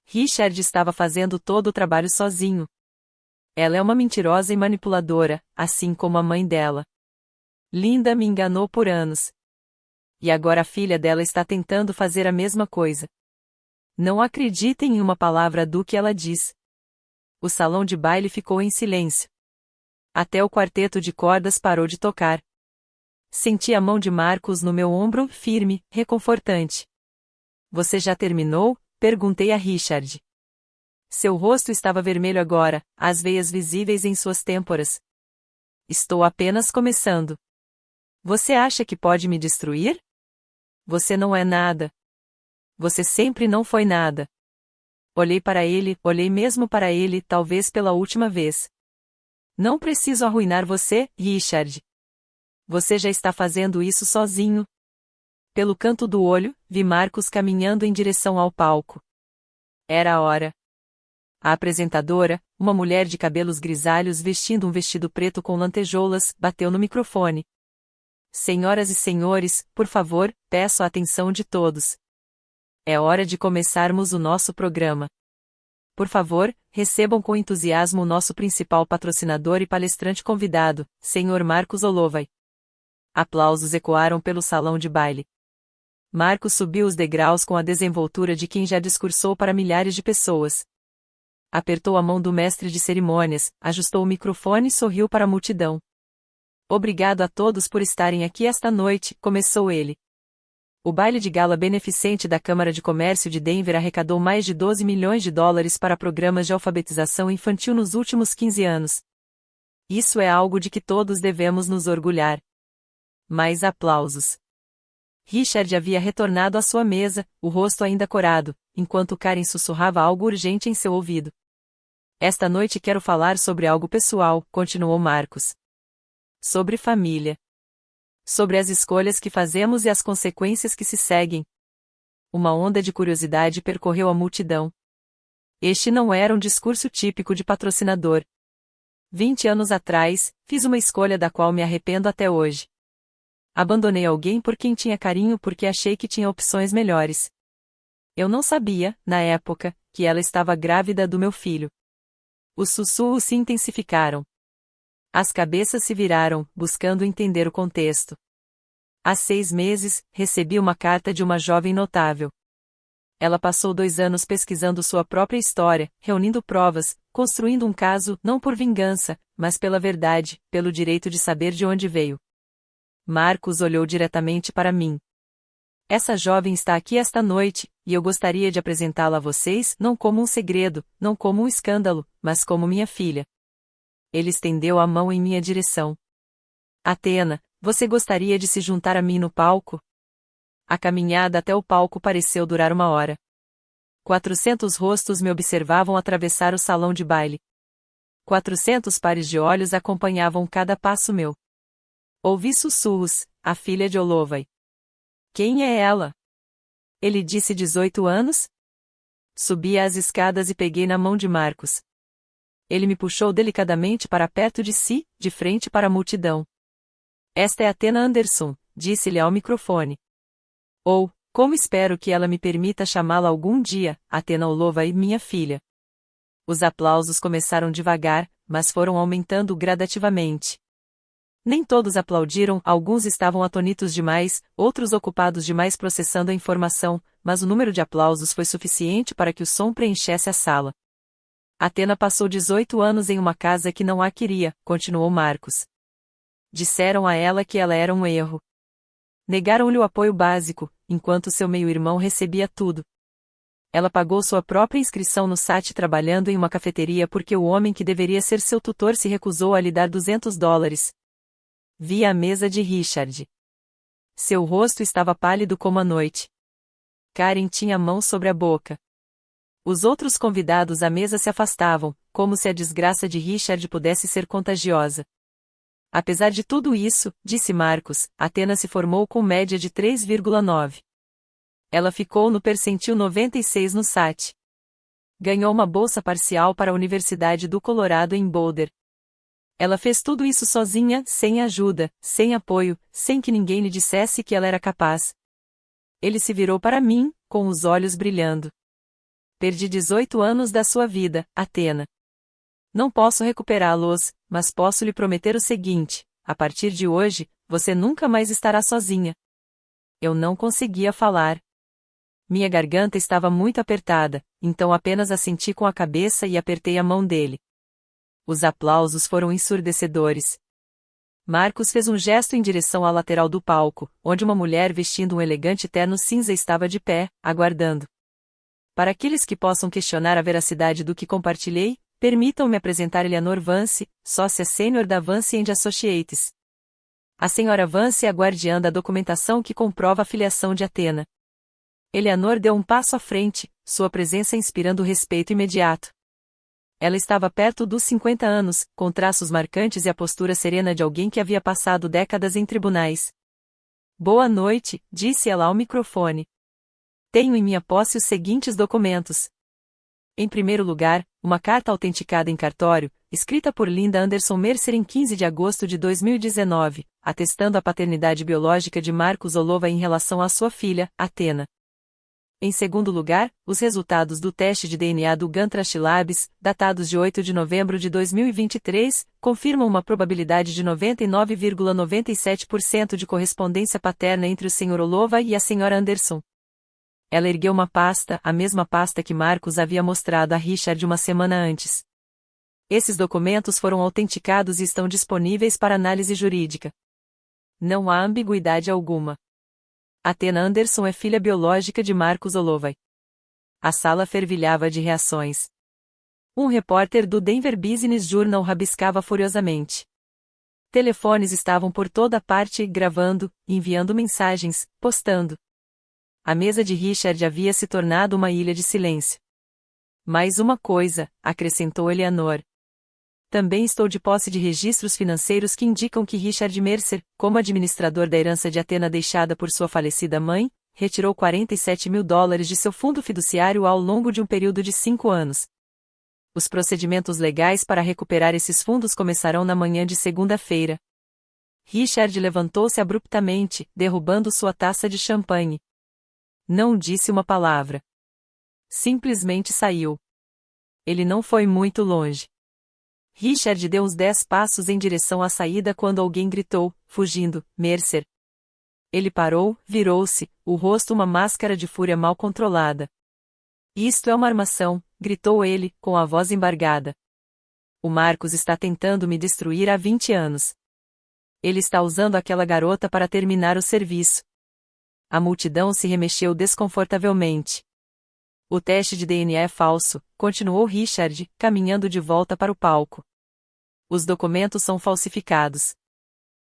Richard estava fazendo todo o trabalho sozinho. Ela é uma mentirosa e manipuladora, assim como a mãe dela. Linda me enganou por anos. E agora a filha dela está tentando fazer a mesma coisa. Não acreditem em uma palavra do que ela diz. O salão de baile ficou em silêncio. Até o quarteto de cordas parou de tocar. Senti a mão de Marcos no meu ombro, firme, reconfortante. Você já terminou? Perguntei a Richard. Seu rosto estava vermelho agora, as veias visíveis em suas têmporas. Estou apenas começando. Você acha que pode me destruir? Você não é nada. Você sempre não foi nada. Olhei mesmo para ele, talvez pela última vez. Não preciso arruinar você, Richard. Você já está fazendo isso sozinho. Pelo canto do olho, vi Marcos caminhando em direção ao palco. Era a hora. A apresentadora, uma mulher de cabelos grisalhos vestindo um vestido preto com lantejoulas, bateu no microfone. Senhoras e senhores, por favor, peço a atenção de todos. É hora de começarmos o nosso programa. Por favor, recebam com entusiasmo o nosso principal patrocinador e palestrante convidado, Sr. Marcos Olovai. Aplausos ecoaram pelo salão de baile. Marcos subiu os degraus com a desenvoltura de quem já discursou para milhares de pessoas. Apertou a mão do mestre de cerimônias, ajustou o microfone e sorriu para a multidão. Obrigado a todos por estarem aqui esta noite, começou ele. O baile de gala beneficente da Câmara de Comércio de Denver arrecadou mais de 12 milhões de dólares para programas de alfabetização infantil nos últimos 15 anos. Isso é algo de que todos devemos nos orgulhar. Mais aplausos. Richard havia retornado à sua mesa, o rosto ainda corado, enquanto Karen sussurrava algo urgente em seu ouvido. Esta noite quero falar sobre algo pessoal, continuou Marcos. Sobre família. Sobre as escolhas que fazemos e as consequências que se seguem. Uma onda de curiosidade percorreu a multidão. Este não era um discurso típico de patrocinador. 20 anos atrás, fiz uma escolha da qual me arrependo até hoje. Abandonei alguém por quem tinha carinho porque achei que tinha opções melhores. Eu não sabia, na época, que ela estava grávida do meu filho. Os sussurros se intensificaram. As cabeças se viraram, buscando entender o contexto. Há 6 meses, recebi uma carta de uma jovem notável. Ela passou 2 anos pesquisando sua própria história, reunindo provas, construindo um caso, não por vingança, mas pela verdade, pelo direito de saber de onde veio. Marcos olhou diretamente para mim. Essa jovem está aqui esta noite, e eu gostaria de apresentá-la a vocês não como um segredo, não como um escândalo, mas como minha filha. Ele estendeu a mão em minha direção. Athena, você gostaria de se juntar a mim no palco? A caminhada até o palco pareceu durar 1 hora. 400 rostos me observavam atravessar o salão de baile. 400 pares de olhos acompanhavam cada passo meu. Ouvi sussurros, a filha de Olovai. Quem é ela? Ele disse 18 anos? Subi as escadas e peguei na mão de Marcos. Ele me puxou delicadamente para perto de si, de frente para a multidão. Esta é Athena Anderson, disse-lhe ao microfone. Ou, como espero que ela me permita chamá-la algum dia, Athena Olovai, minha filha. Os aplausos começaram devagar, mas foram aumentando gradativamente. Nem todos aplaudiram, alguns estavam atonitos demais, outros ocupados demais processando a informação, mas o número de aplausos foi suficiente para que o som preenchesse a sala. Athena passou 18 anos em uma casa que não a queria, continuou Marcos. Disseram a ela que ela era um erro. Negaram-lhe o apoio básico, enquanto seu meio-irmão recebia tudo. Ela pagou sua própria inscrição no SAT trabalhando em uma cafeteria porque o homem que deveria ser seu tutor se recusou a lhe dar $200. Via a mesa de Richard. Seu rosto estava pálido como a noite. Karen tinha a mão sobre a boca. Os outros convidados à mesa se afastavam, como se a desgraça de Richard pudesse ser contagiosa. Apesar de tudo isso, disse Marcos, Athena se formou com média de 3,9. Ela ficou no percentil 96 no SAT. Ganhou uma bolsa parcial para a Universidade do Colorado em Boulder. Ela fez tudo isso sozinha, sem ajuda, sem apoio, sem que ninguém lhe dissesse que ela era capaz. Ele se virou para mim, com os olhos brilhando. Perdi 18 anos da sua vida, Athena. Não posso recuperá-los, mas posso lhe prometer o seguinte: a partir de hoje, você nunca mais estará sozinha. Eu não conseguia falar. Minha garganta estava muito apertada, então apenas assenti com a cabeça e apertei a mão dele. Os aplausos foram ensurdecedores. Marcos fez um gesto em direção à lateral do palco, onde uma mulher vestindo um elegante terno cinza estava de pé, aguardando. Para aqueles que possam questionar a veracidade do que compartilhei, permitam-me apresentar Eleanor Vance, sócia sênior da Vance & Associates. A senhora Vance é a guardiã da documentação que comprova a filiação de Athena. Eleanor deu um passo à frente, sua presença inspirando respeito imediato. Ela estava perto dos 50 anos, com traços marcantes e a postura serena de alguém que havia passado décadas em tribunais. Boa noite, disse ela ao microfone. Tenho em minha posse os seguintes documentos. Em primeiro lugar, uma carta autenticada em cartório, escrita por Linda Anderson Mercer em 15 de agosto de 2019, atestando a paternidade biológica de Marcos Olova em relação à sua filha, Athena. Em segundo lugar, os resultados do teste de DNA do Gantrash Labs, datados de 8 de novembro de 2023, confirmam uma probabilidade de 99,97% de correspondência paterna entre o Sr. Olova e a Sra. Anderson. Ela ergueu uma pasta, a mesma pasta que Marcos havia mostrado a Richard uma semana antes. Esses documentos foram autenticados e estão disponíveis para análise jurídica. Não há ambiguidade alguma. Athena Anderson é filha biológica de Marcos Olova. A sala fervilhava de reações. Um repórter do Denver Business Journal rabiscava furiosamente. Telefones estavam por toda parte, gravando, enviando mensagens, postando. A mesa de Richard havia se tornado uma ilha de silêncio. Mais uma coisa, acrescentou Eleanor. Também estou de posse de registros financeiros que indicam que Richard Mercer, como administrador da herança de Athena deixada por sua falecida mãe, retirou $47 mil de seu fundo fiduciário ao longo de um período de 5 anos. Os procedimentos legais para recuperar esses fundos começarão na manhã de segunda-feira. Richard levantou-se abruptamente, derrubando sua taça de champanhe. Não disse uma palavra. Simplesmente saiu. Ele não foi muito longe. Richard deu uns 10 passos em direção à saída quando alguém gritou, fugindo, Mercer. Ele parou, virou-se, o rosto uma máscara de fúria mal controlada. Isto é uma armação, gritou ele, com a voz embargada. O Marcos está tentando me destruir há 20 anos. Ele está usando aquela garota para terminar o serviço. A multidão se remexeu desconfortavelmente. O teste de DNA é falso, continuou Richard, caminhando de volta para o palco. Os documentos são falsificados.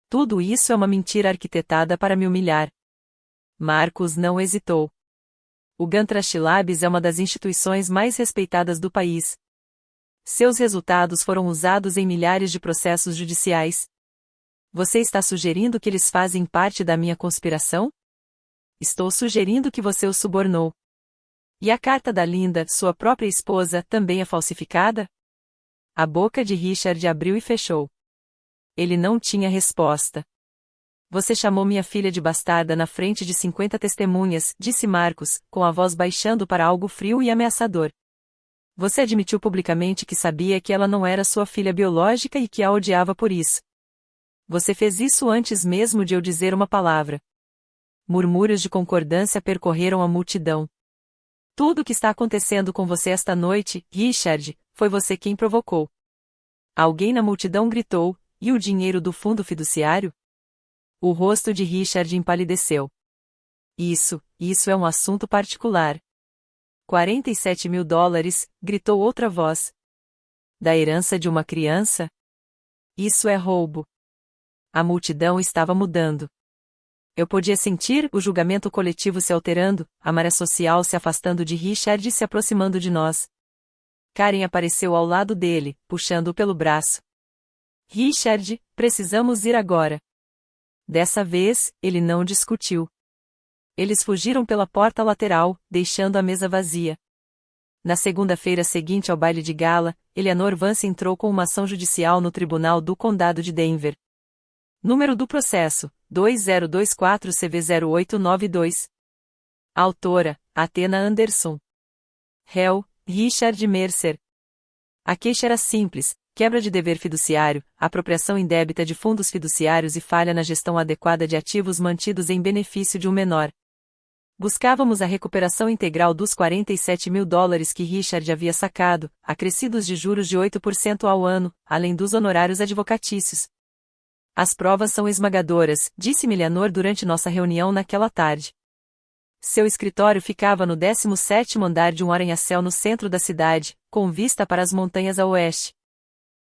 Tudo isso é uma mentira arquitetada para me humilhar. Marcos não hesitou. O Gantrash Labs é uma das instituições mais respeitadas do país. Seus resultados foram usados em milhares de processos judiciais. Você está sugerindo que eles fazem parte da minha conspiração? Estou sugerindo que você os subornou. E a carta da Linda, sua própria esposa, também é falsificada? A boca de Richard abriu e fechou. Ele não tinha resposta. Você chamou minha filha de bastarda na frente de 50 testemunhas, disse Marcos, com a voz baixando para algo frio e ameaçador. Você admitiu publicamente que sabia que ela não era sua filha biológica e que a odiava por isso. Você fez isso antes mesmo de eu dizer uma palavra. Murmúrios de concordância percorreram a multidão. Tudo o que está acontecendo com você esta noite, Richard, Foi você quem provocou. Alguém na multidão gritou, e o dinheiro do fundo fiduciário? O rosto de Richard empalideceu. Isso é um assunto particular. 47 mil dólares, gritou outra voz. Da herança de uma criança? Isso é roubo. A multidão estava mudando. Eu podia sentir o julgamento coletivo se alterando, a maré social se afastando de Richard e se aproximando de nós. Karen apareceu ao lado dele, puxando-o pelo braço. Richard, precisamos ir agora. Dessa vez, ele não discutiu. Eles fugiram pela porta lateral, deixando a mesa vazia. Na segunda-feira seguinte ao baile de gala, Eleanor Vance entrou com uma ação judicial no Tribunal do Condado de Denver. Número do processo: 2024CV0892. Autora: Athena Anderson. Réu: Richard Mercer. A queixa era simples: quebra de dever fiduciário, apropriação indébita de fundos fiduciários e falha na gestão adequada de ativos mantidos em benefício de um menor. Buscávamos a recuperação integral dos 47 mil dólares que Richard havia sacado, acrescidos de juros de 8% ao ano, além dos honorários advocatícios. As provas são esmagadoras, disse-me Eleanor durante nossa reunião naquela tarde. Seu escritório ficava no 17º andar de um arranha-céu no centro da cidade, com vista para as montanhas a oeste.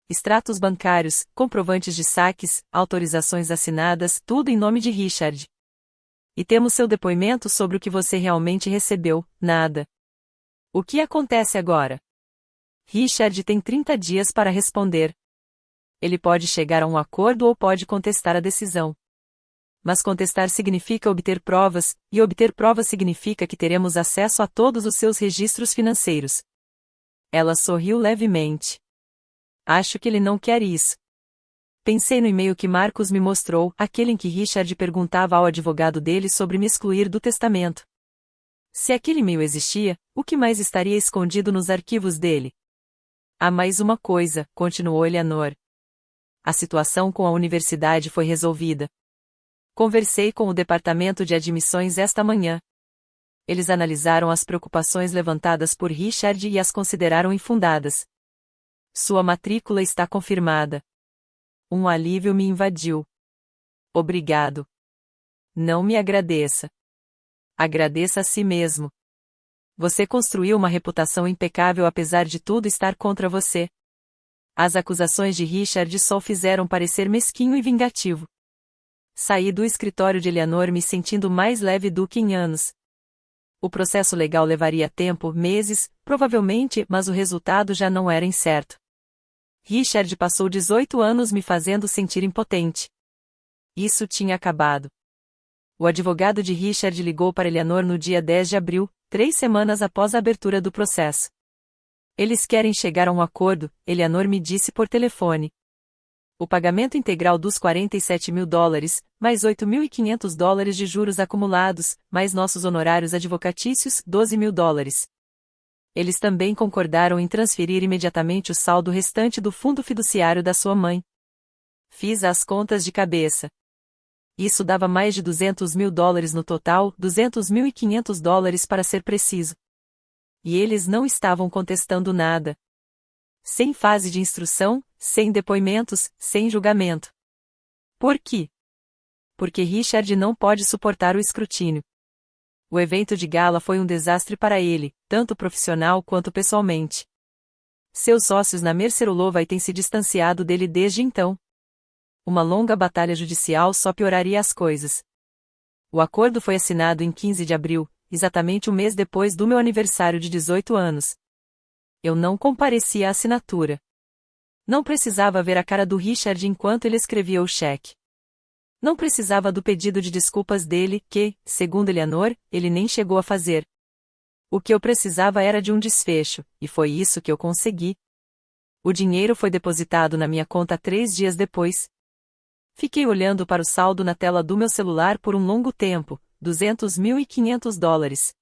Extratos bancários, comprovantes de saques, autorizações assinadas, tudo em nome de Richard. E temos seu depoimento sobre o que você realmente recebeu: nada. O que acontece agora? Richard tem 30 dias para responder. Ele pode chegar a um acordo ou pode contestar a decisão. Mas contestar significa obter provas, e obter provas significa que teremos acesso a todos os seus registros financeiros. Ela sorriu levemente. Acho que ele não quer isso. Pensei no e-mail que Marcos me mostrou, aquele em que Richard perguntava ao advogado dele sobre me excluir do testamento. Se aquele e-mail existia, o que mais estaria escondido nos arquivos dele? Há mais uma coisa, continuou Eleanor. A situação com a universidade foi resolvida. Conversei com o departamento de admissões esta manhã. Eles analisaram as preocupações levantadas por Richard e as consideraram infundadas. Sua matrícula está confirmada. Um alívio me invadiu. Obrigado. Não me agradeça. Agradeça a si mesmo. Você construiu uma reputação impecável apesar de tudo estar contra você. As acusações de Richard só o fizeram parecer mesquinho e vingativo. Saí do escritório de Eleanor me sentindo mais leve do que em anos. O processo legal levaria tempo, meses, provavelmente, mas o resultado já não era incerto. Richard passou 18 anos me fazendo sentir impotente. Isso tinha acabado. O advogado de Richard ligou para Eleanor no dia 10 de abril, 3 semanas após a abertura do processo. Eles querem chegar a um acordo, Eleanor me disse por telefone. O pagamento integral dos 47 mil dólares, mais 8.500 dólares de juros acumulados, mais nossos honorários advocatícios, 12 mil dólares. Eles também concordaram em transferir imediatamente o saldo restante do fundo fiduciário da sua mãe. Fiz as contas de cabeça. Isso dava mais de 200 mil dólares no total, 200.500 dólares para ser preciso. E eles não estavam contestando nada. Sem fase de instrução, sem depoimentos, sem julgamento. Por quê? Porque Richard não pode suportar o escrutínio. O evento de gala foi um desastre para ele, tanto profissional quanto pessoalmente. Seus sócios na Mercerolova têm se distanciado dele desde então. Uma longa batalha judicial só pioraria as coisas. O acordo foi assinado em 15 de abril, exatamente um mês depois do meu aniversário de 18 anos. Eu não compareci à assinatura. Não precisava ver a cara do Richard enquanto ele escrevia o cheque. Não precisava do pedido de desculpas dele, que, segundo Eleanor, ele nem chegou a fazer. O que eu precisava era de um desfecho, e foi isso que eu consegui. O dinheiro foi depositado na minha conta 3 dias depois. Fiquei olhando para o saldo na tela do meu celular por um longo tempo, 200.500 dólares.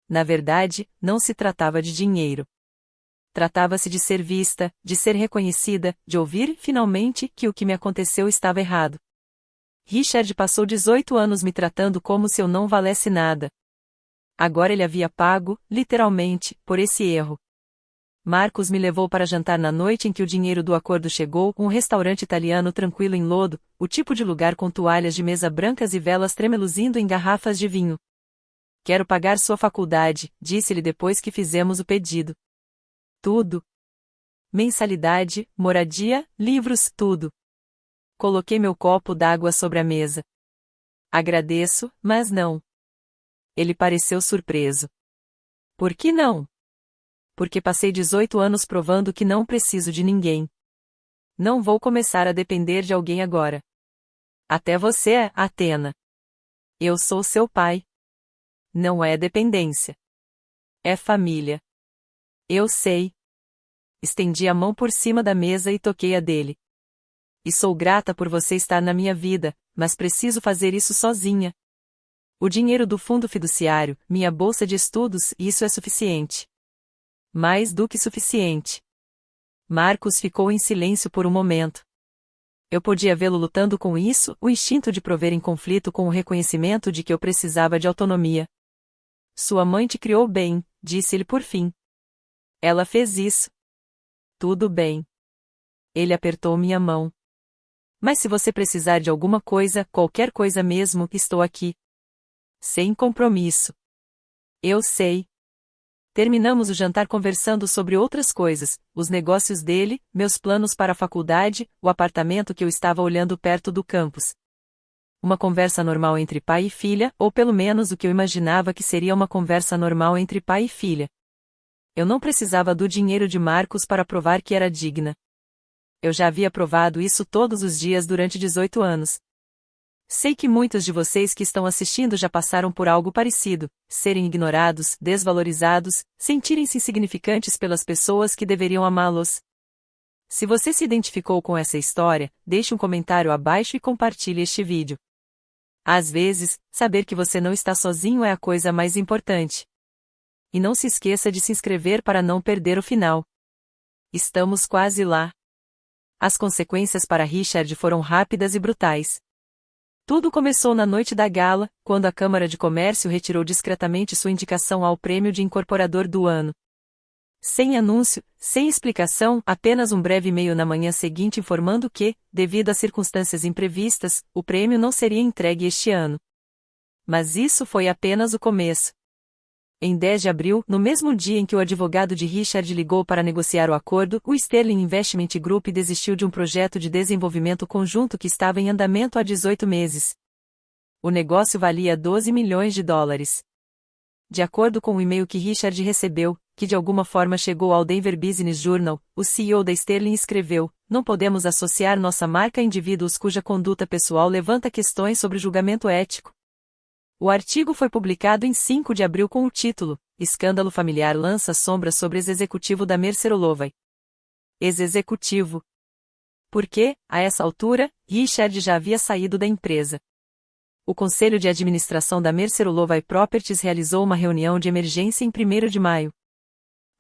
Na verdade, não se tratava de dinheiro. Tratava-se de ser vista, de ser reconhecida, de ouvir, finalmente, que o que me aconteceu estava errado. Richard passou 18 anos me tratando como se eu não valesse nada. Agora ele havia pago, literalmente, por esse erro. Marcos me levou para jantar na noite em que o dinheiro do acordo chegou, um restaurante italiano tranquilo em lodo, o tipo de lugar com toalhas de mesa brancas e velas tremeluzindo em garrafas de vinho. Quero pagar sua faculdade, disse-lhe depois que fizemos o pedido. Tudo. Mensalidade, moradia, livros, tudo. Coloquei meu copo d'água sobre a mesa. Agradeço, mas não. Ele pareceu surpreso. Por que não? Porque passei 18 anos provando que não preciso de ninguém. Não vou começar a depender de alguém agora. Até você, Athena. Eu sou seu pai. Não é dependência. É família. Eu sei. Estendi a mão por cima da mesa e toquei a dele. E sou grata por você estar na minha vida, mas preciso fazer isso sozinha. O dinheiro do fundo fiduciário, minha bolsa de estudos, isso é suficiente. Mais do que suficiente. Marcos ficou em silêncio por um momento. Eu podia vê-lo lutando com isso, o instinto de prover em conflito com o reconhecimento de que eu precisava de autonomia. Sua mãe te criou bem, disse-ele por fim. Ela fez isso. Tudo bem. Ele apertou minha mão. Mas se você precisar de alguma coisa, qualquer coisa mesmo, estou aqui. Sem compromisso. Eu sei. Terminamos o jantar conversando sobre outras coisas, os negócios dele, meus planos para a faculdade, o apartamento que eu estava olhando perto do campus. Uma conversa normal entre pai e filha, ou pelo menos o que eu imaginava que seria uma conversa normal entre pai e filha. Eu não precisava do dinheiro de Marcos para provar que era digna. Eu já havia provado isso todos os dias durante 18 anos. Sei que muitos de vocês que estão assistindo já passaram por algo parecido, serem ignorados, desvalorizados, sentirem-se insignificantes pelas pessoas que deveriam amá-los. Se você se identificou com essa história, deixe um comentário abaixo e compartilhe este vídeo. Às vezes, saber que você não está sozinho é a coisa mais importante. E não se esqueça de se inscrever para não perder o final. Estamos quase lá. As consequências para Richard foram rápidas e brutais. Tudo começou na noite da gala, quando a Câmara de Comércio retirou discretamente sua indicação ao prêmio de incorporador do ano. Sem anúncio, sem explicação, apenas um breve e-mail na manhã seguinte informando que, devido a circunstâncias imprevistas, o prêmio não seria entregue este ano. Mas isso foi apenas o começo. Em 10 de abril, no mesmo dia em que o advogado de Richard ligou para negociar o acordo, o Sterling Investment Group desistiu de um projeto de desenvolvimento conjunto que estava em andamento há 18 meses. O negócio valia 12 milhões de dólares. De acordo com o e-mail que Richard recebeu, que de alguma forma chegou ao Denver Business Journal, o CEO da Sterling escreveu: "Não podemos associar nossa marca a indivíduos cuja conduta pessoal levanta questões sobre julgamento ético." O artigo foi publicado em 5 de abril com o título: "Escândalo familiar lança sombra sobre ex-executivo da Mercer-Olovay." Ex-executivo. Porque, a essa altura, Richard já havia saído da empresa. O Conselho de Administração da Mercer-Olovay Properties realizou uma reunião de emergência em 1º de maio.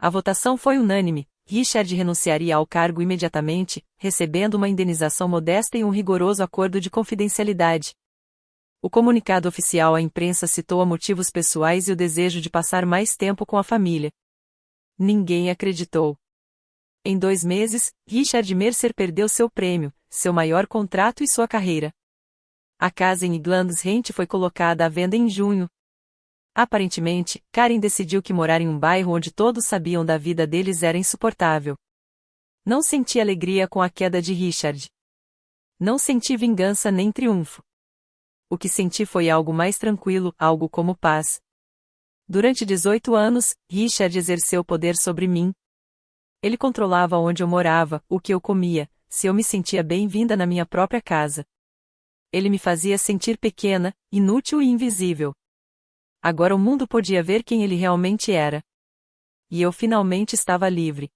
A votação foi unânime: Richard renunciaria ao cargo imediatamente, recebendo uma indenização modesta e um rigoroso acordo de confidencialidade. O comunicado oficial à imprensa citou motivos pessoais e o desejo de passar mais tempo com a família. Ninguém acreditou. Em 2 meses, Richard Mercer perdeu seu prêmio, seu maior contrato e sua carreira. A casa em Iglands Rent foi colocada à venda em junho. Aparentemente, Karen decidiu que morar em um bairro onde todos sabiam da vida deles era insuportável. Não senti alegria com a queda de Richard. Não senti vingança nem triunfo. O que senti foi algo mais tranquilo, algo como paz. Durante 18 anos, Richard exerceu poder sobre mim. Ele controlava onde eu morava, o que eu comia, se eu me sentia bem-vinda na minha própria casa. Ele me fazia sentir pequena, inútil e invisível. Agora o mundo podia ver quem ele realmente era. E eu finalmente estava livre.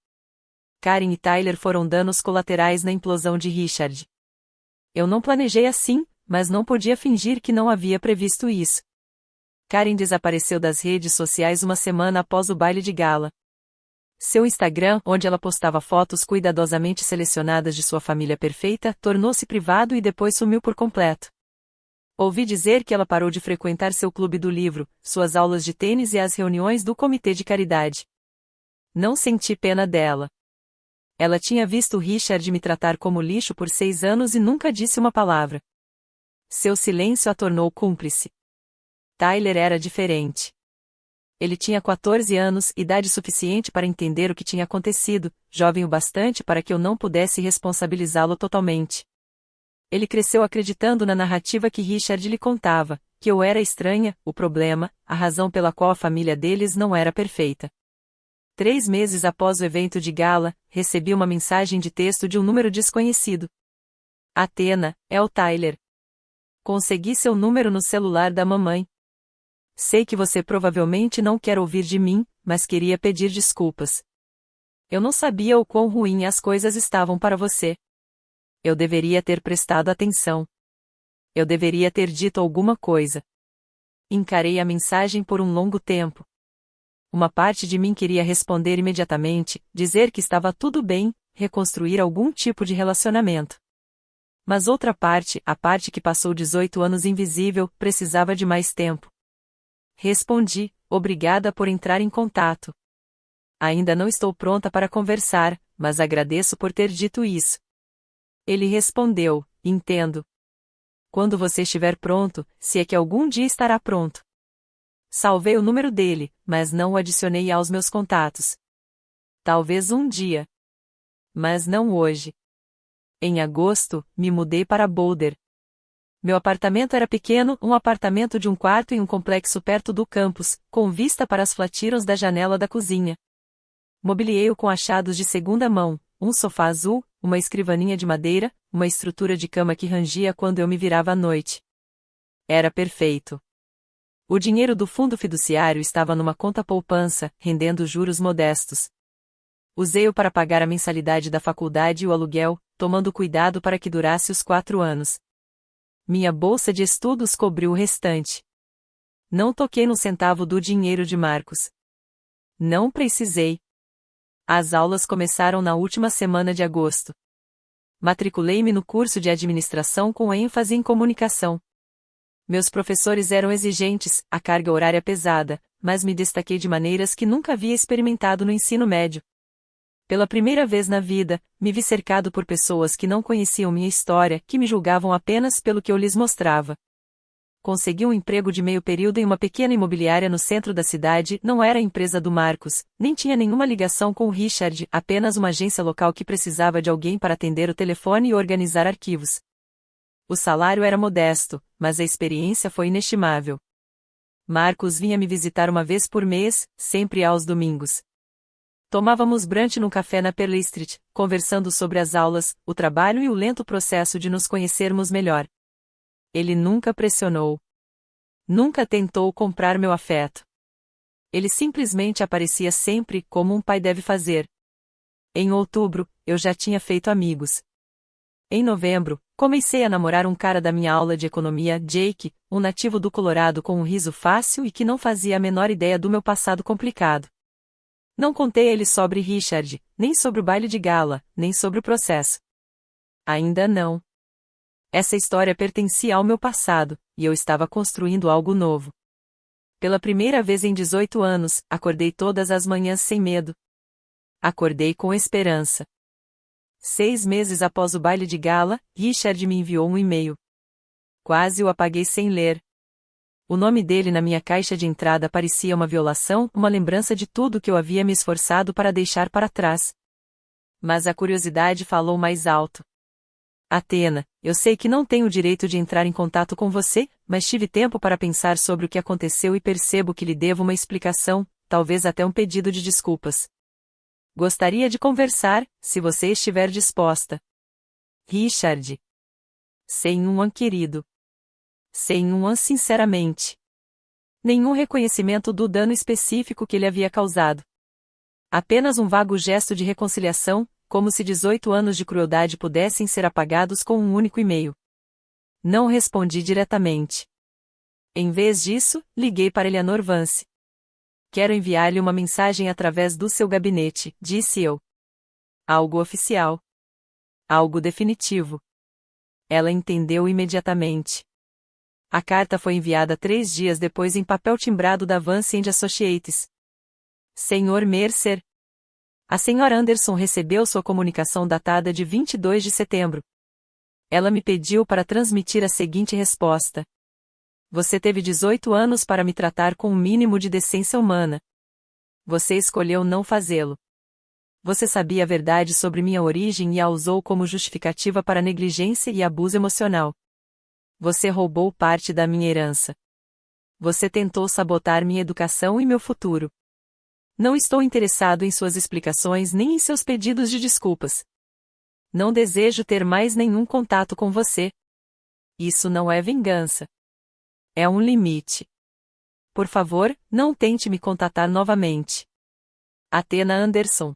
Karen e Tyler foram danos colaterais na implosão de Richard. Eu não planejei assim, mas não podia fingir que não havia previsto isso. Karen desapareceu das redes sociais uma semana após o baile de gala. Seu Instagram, onde ela postava fotos cuidadosamente selecionadas de sua família perfeita, tornou-se privado e depois sumiu por completo. Ouvi dizer que ela parou de frequentar seu clube do livro, suas aulas de tênis e as reuniões do comitê de caridade. Não senti pena dela. Ela tinha visto Richard me tratar como lixo por 6 anos e nunca disse uma palavra. Seu silêncio a tornou cúmplice. Tyler era diferente. Ele tinha 14 anos, idade suficiente para entender o que tinha acontecido, jovem o bastante para que eu não pudesse responsabilizá-lo totalmente. Ele cresceu acreditando na narrativa que Richard lhe contava, que eu era estranha, o problema, a razão pela qual a família deles não era perfeita. 3 meses após o evento de gala, recebi uma mensagem de texto de um número desconhecido. Athena, é o Tyler. Consegui seu número no celular da mamãe. Sei que você provavelmente não quer ouvir de mim, mas queria pedir desculpas. Eu não sabia o quão ruim as coisas estavam para você. Eu deveria ter prestado atenção. Eu deveria ter dito alguma coisa. Encarei a mensagem por um longo tempo. Uma parte de mim queria responder imediatamente, dizer que estava tudo bem, reconstruir algum tipo de relacionamento. Mas outra parte, a parte que passou 18 anos invisível, precisava de mais tempo. Respondi, obrigada por entrar em contato. Ainda não estou pronta para conversar, mas agradeço por ter dito isso. Ele respondeu, entendo. Quando você estiver pronto, se é que algum dia estará pronto. Salvei o número dele, mas não o adicionei aos meus contatos. Talvez um dia. Mas não hoje. Em agosto, me mudei para Boulder. Meu apartamento era pequeno, um apartamento de um quarto em um complexo perto do campus, com vista para as Flatirons da janela da cozinha. Mobiliei-o com achados de segunda mão, um sofá azul, uma escrivaninha de madeira, uma estrutura de cama que rangia quando eu me virava à noite. Era perfeito. O dinheiro do fundo fiduciário estava numa conta poupança, rendendo juros modestos. Usei-o para pagar a mensalidade da faculdade e o aluguel, tomando cuidado para que durasse os 4 anos. Minha bolsa de estudos cobriu o restante. Não toquei no centavo do dinheiro de Marcos. Não precisei. As aulas começaram na última semana de agosto. Matriculei-me no curso de administração com ênfase em comunicação. Meus professores eram exigentes, a carga horária pesada, mas me destaquei de maneiras que nunca havia experimentado no ensino médio. Pela primeira vez na vida, me vi cercado por pessoas que não conheciam minha história, que me julgavam apenas pelo que eu lhes mostrava. Consegui um emprego de meio período em uma pequena imobiliária no centro da cidade, não era a empresa do Marcos, nem tinha nenhuma ligação com o Richard, apenas uma agência local que precisava de alguém para atender o telefone e organizar arquivos. O salário era modesto, mas a experiência foi inestimável. Marcos vinha me visitar uma vez por mês, sempre aos domingos. Tomávamos brunch num café na Pearl Street, conversando sobre as aulas, o trabalho e o lento processo de nos conhecermos melhor. Ele nunca pressionou. Nunca tentou comprar meu afeto. Ele simplesmente aparecia sempre, como um pai deve fazer. Em outubro, eu já tinha feito amigos. Em novembro, comecei a namorar um cara da minha aula de economia, Jake, um nativo do Colorado com um riso fácil e que não fazia a menor ideia do meu passado complicado. Não contei a ele sobre Richard, nem sobre o baile de gala, nem sobre o processo. Ainda não. Essa história pertencia ao meu passado, e eu estava construindo algo novo. Pela primeira vez em 18 anos, acordei todas as manhãs sem medo. Acordei com esperança. 6 meses após o baile de gala, Richard me enviou um e-mail. Quase o apaguei sem ler. O nome dele na minha caixa de entrada parecia uma violação, uma lembrança de tudo que eu havia me esforçado para deixar para trás. Mas a curiosidade falou mais alto. Athena, eu sei que não tenho o direito de entrar em contato com você, mas tive tempo para pensar sobre o que aconteceu e percebo que lhe devo uma explicação, talvez até um pedido de desculpas. Gostaria de conversar, se você estiver disposta. Richard. Senhor querido. Senhor sinceramente. Nenhum reconhecimento do dano específico que ele havia causado. Apenas um vago gesto de reconciliação, como se 18 anos de crueldade pudessem ser apagados com um único e-mail. Não respondi diretamente. Em vez disso, liguei para Eleanor Vance. Quero enviar-lhe uma mensagem através do seu gabinete, disse eu. Algo oficial. Algo definitivo. Ela entendeu imediatamente. A carta foi enviada 3 dias depois em papel timbrado da Vance & Associates. Senhor Mercer. A senhora Anderson recebeu sua comunicação datada de 22 de setembro. Ela me pediu para transmitir a seguinte resposta. Você teve 18 anos para me tratar com um mínimo de decência humana. Você escolheu não fazê-lo. Você sabia a verdade sobre minha origem e a usou como justificativa para negligência e abuso emocional. Você roubou parte da minha herança. Você tentou sabotar minha educação e meu futuro. Não estou interessado em suas explicações nem em seus pedidos de desculpas. Não desejo ter mais nenhum contato com você. Isso não é vingança. É um limite. Por favor, não tente me contatar novamente. Athena Anderson.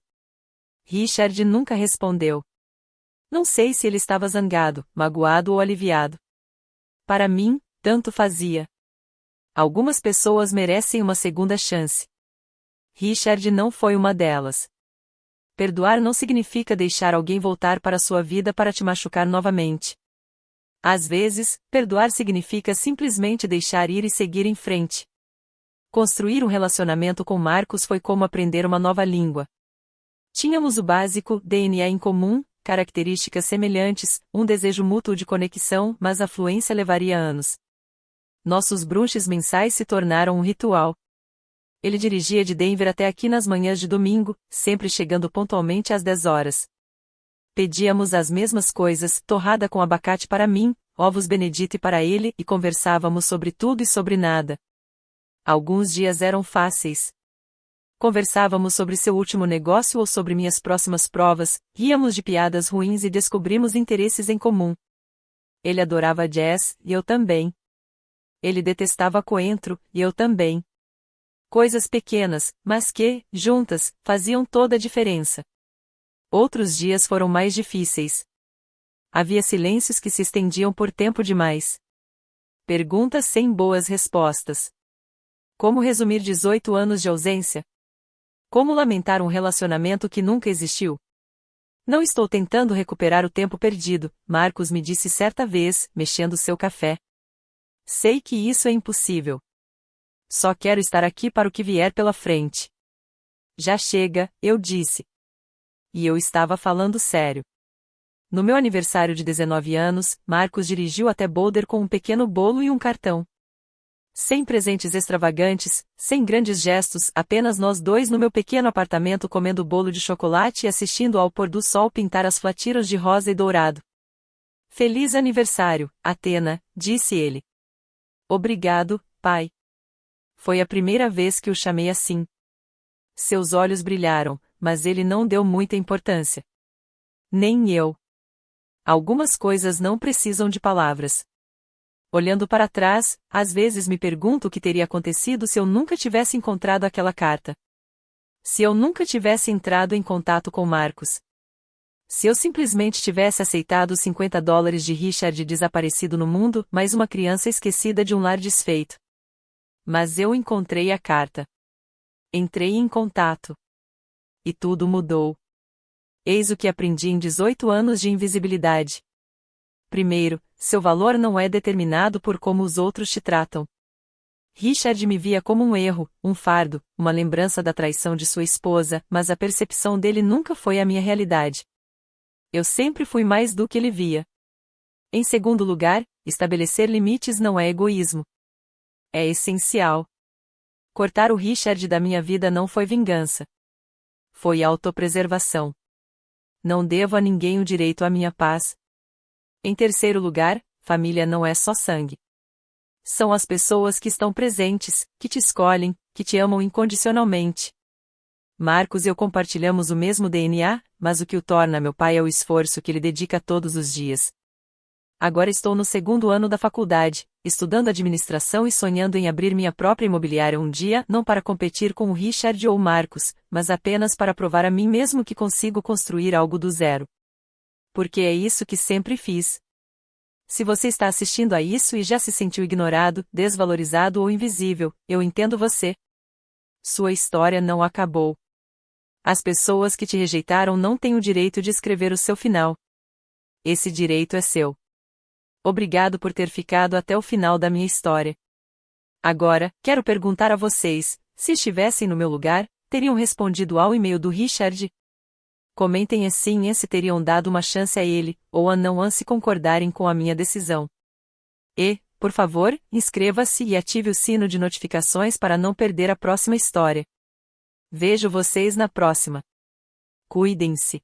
Richard nunca respondeu. Não sei se ele estava zangado, magoado ou aliviado. Para mim, tanto fazia. Algumas pessoas merecem uma segunda chance. Richard não foi uma delas. Perdoar não significa deixar alguém voltar para sua vida para te machucar novamente. Às vezes, perdoar significa simplesmente deixar ir e seguir em frente. Construir um relacionamento com Marcos foi como aprender uma nova língua. Tínhamos o básico, DNA em comum, características semelhantes, um desejo mútuo de conexão, mas a fluência levaria anos. Nossos brunches mensais se tornaram um ritual. Ele dirigia de Denver até aqui nas manhãs de domingo, sempre chegando pontualmente às 10 horas. Pedíamos as mesmas coisas, torrada com abacate para mim, ovos Benedito para ele, e conversávamos sobre tudo e sobre nada. Alguns dias eram fáceis. Conversávamos sobre seu último negócio ou sobre minhas próximas provas, ríamos de piadas ruins e descobrimos interesses em comum. Ele adorava jazz, e eu também. Ele detestava coentro, e eu também. Coisas pequenas, mas que, juntas, faziam toda a diferença. Outros dias foram mais difíceis. Havia silêncios que se estendiam por tempo demais. Perguntas sem boas respostas. Como resumir 18 anos de ausência? Como lamentar um relacionamento que nunca existiu? Não estou tentando recuperar o tempo perdido, Marcos me disse certa vez, mexendo seu café. Sei que isso é impossível. Só quero estar aqui para o que vier pela frente. Já chega, eu disse. E eu estava falando sério. No meu aniversário de 19 anos, Marcos dirigiu até Boulder com um pequeno bolo e um cartão. Sem presentes extravagantes, sem grandes gestos, apenas nós dois no meu pequeno apartamento comendo bolo de chocolate e assistindo ao pôr do sol pintar as flatiras de rosa e dourado. Feliz aniversário, Athena, disse ele. Obrigado, pai. Foi a primeira vez que o chamei assim. Seus olhos brilharam, mas ele não deu muita importância. Nem eu. Algumas coisas não precisam de palavras. Olhando para trás, às vezes me pergunto o que teria acontecido se eu nunca tivesse encontrado aquela carta. Se eu nunca tivesse entrado em contato com Marcos. Se eu simplesmente tivesse aceitado os $50 de Richard desaparecido no mundo, mais uma criança esquecida de um lar desfeito. Mas eu encontrei a carta. Entrei em contato. E tudo mudou. Eis o que aprendi em 18 anos de invisibilidade. Primeiro, seu valor não é determinado por como os outros te tratam. Richard me via como um erro, um fardo, uma lembrança da traição de sua esposa, mas a percepção dele nunca foi a minha realidade. Eu sempre fui mais do que ele via. Em segundo lugar, estabelecer limites não é egoísmo. É essencial. Cortar o Richard da minha vida não foi vingança. Foi autopreservação. Não devo a ninguém o direito à minha paz. Em terceiro lugar, família não é só sangue. São as pessoas que estão presentes, que te escolhem, que te amam incondicionalmente. Marcos e eu compartilhamos o mesmo DNA, mas o que o torna meu pai é o esforço que ele dedica todos os dias. Agora estou no segundo ano da faculdade, estudando administração e sonhando em abrir minha própria imobiliária um dia, não para competir com o Richard ou o Marcos, mas apenas para provar a mim mesmo que consigo construir algo do zero. Porque é isso que sempre fiz. Se você está assistindo a isso e já se sentiu ignorado, desvalorizado ou invisível, eu entendo você. Sua história não acabou. As pessoas que te rejeitaram não têm o direito de escrever o seu final. Esse direito é seu. Obrigado por ter ficado até o final da minha história. Agora, quero perguntar a vocês, se estivessem no meu lugar, teriam respondido ao e-mail do Richard? Comentem e sim se teriam dado uma chance a ele, ou a não se concordarem com a minha decisão. E, por favor, inscreva-se e ative o sino de notificações para não perder a próxima história. Vejo vocês na próxima. Cuidem-se.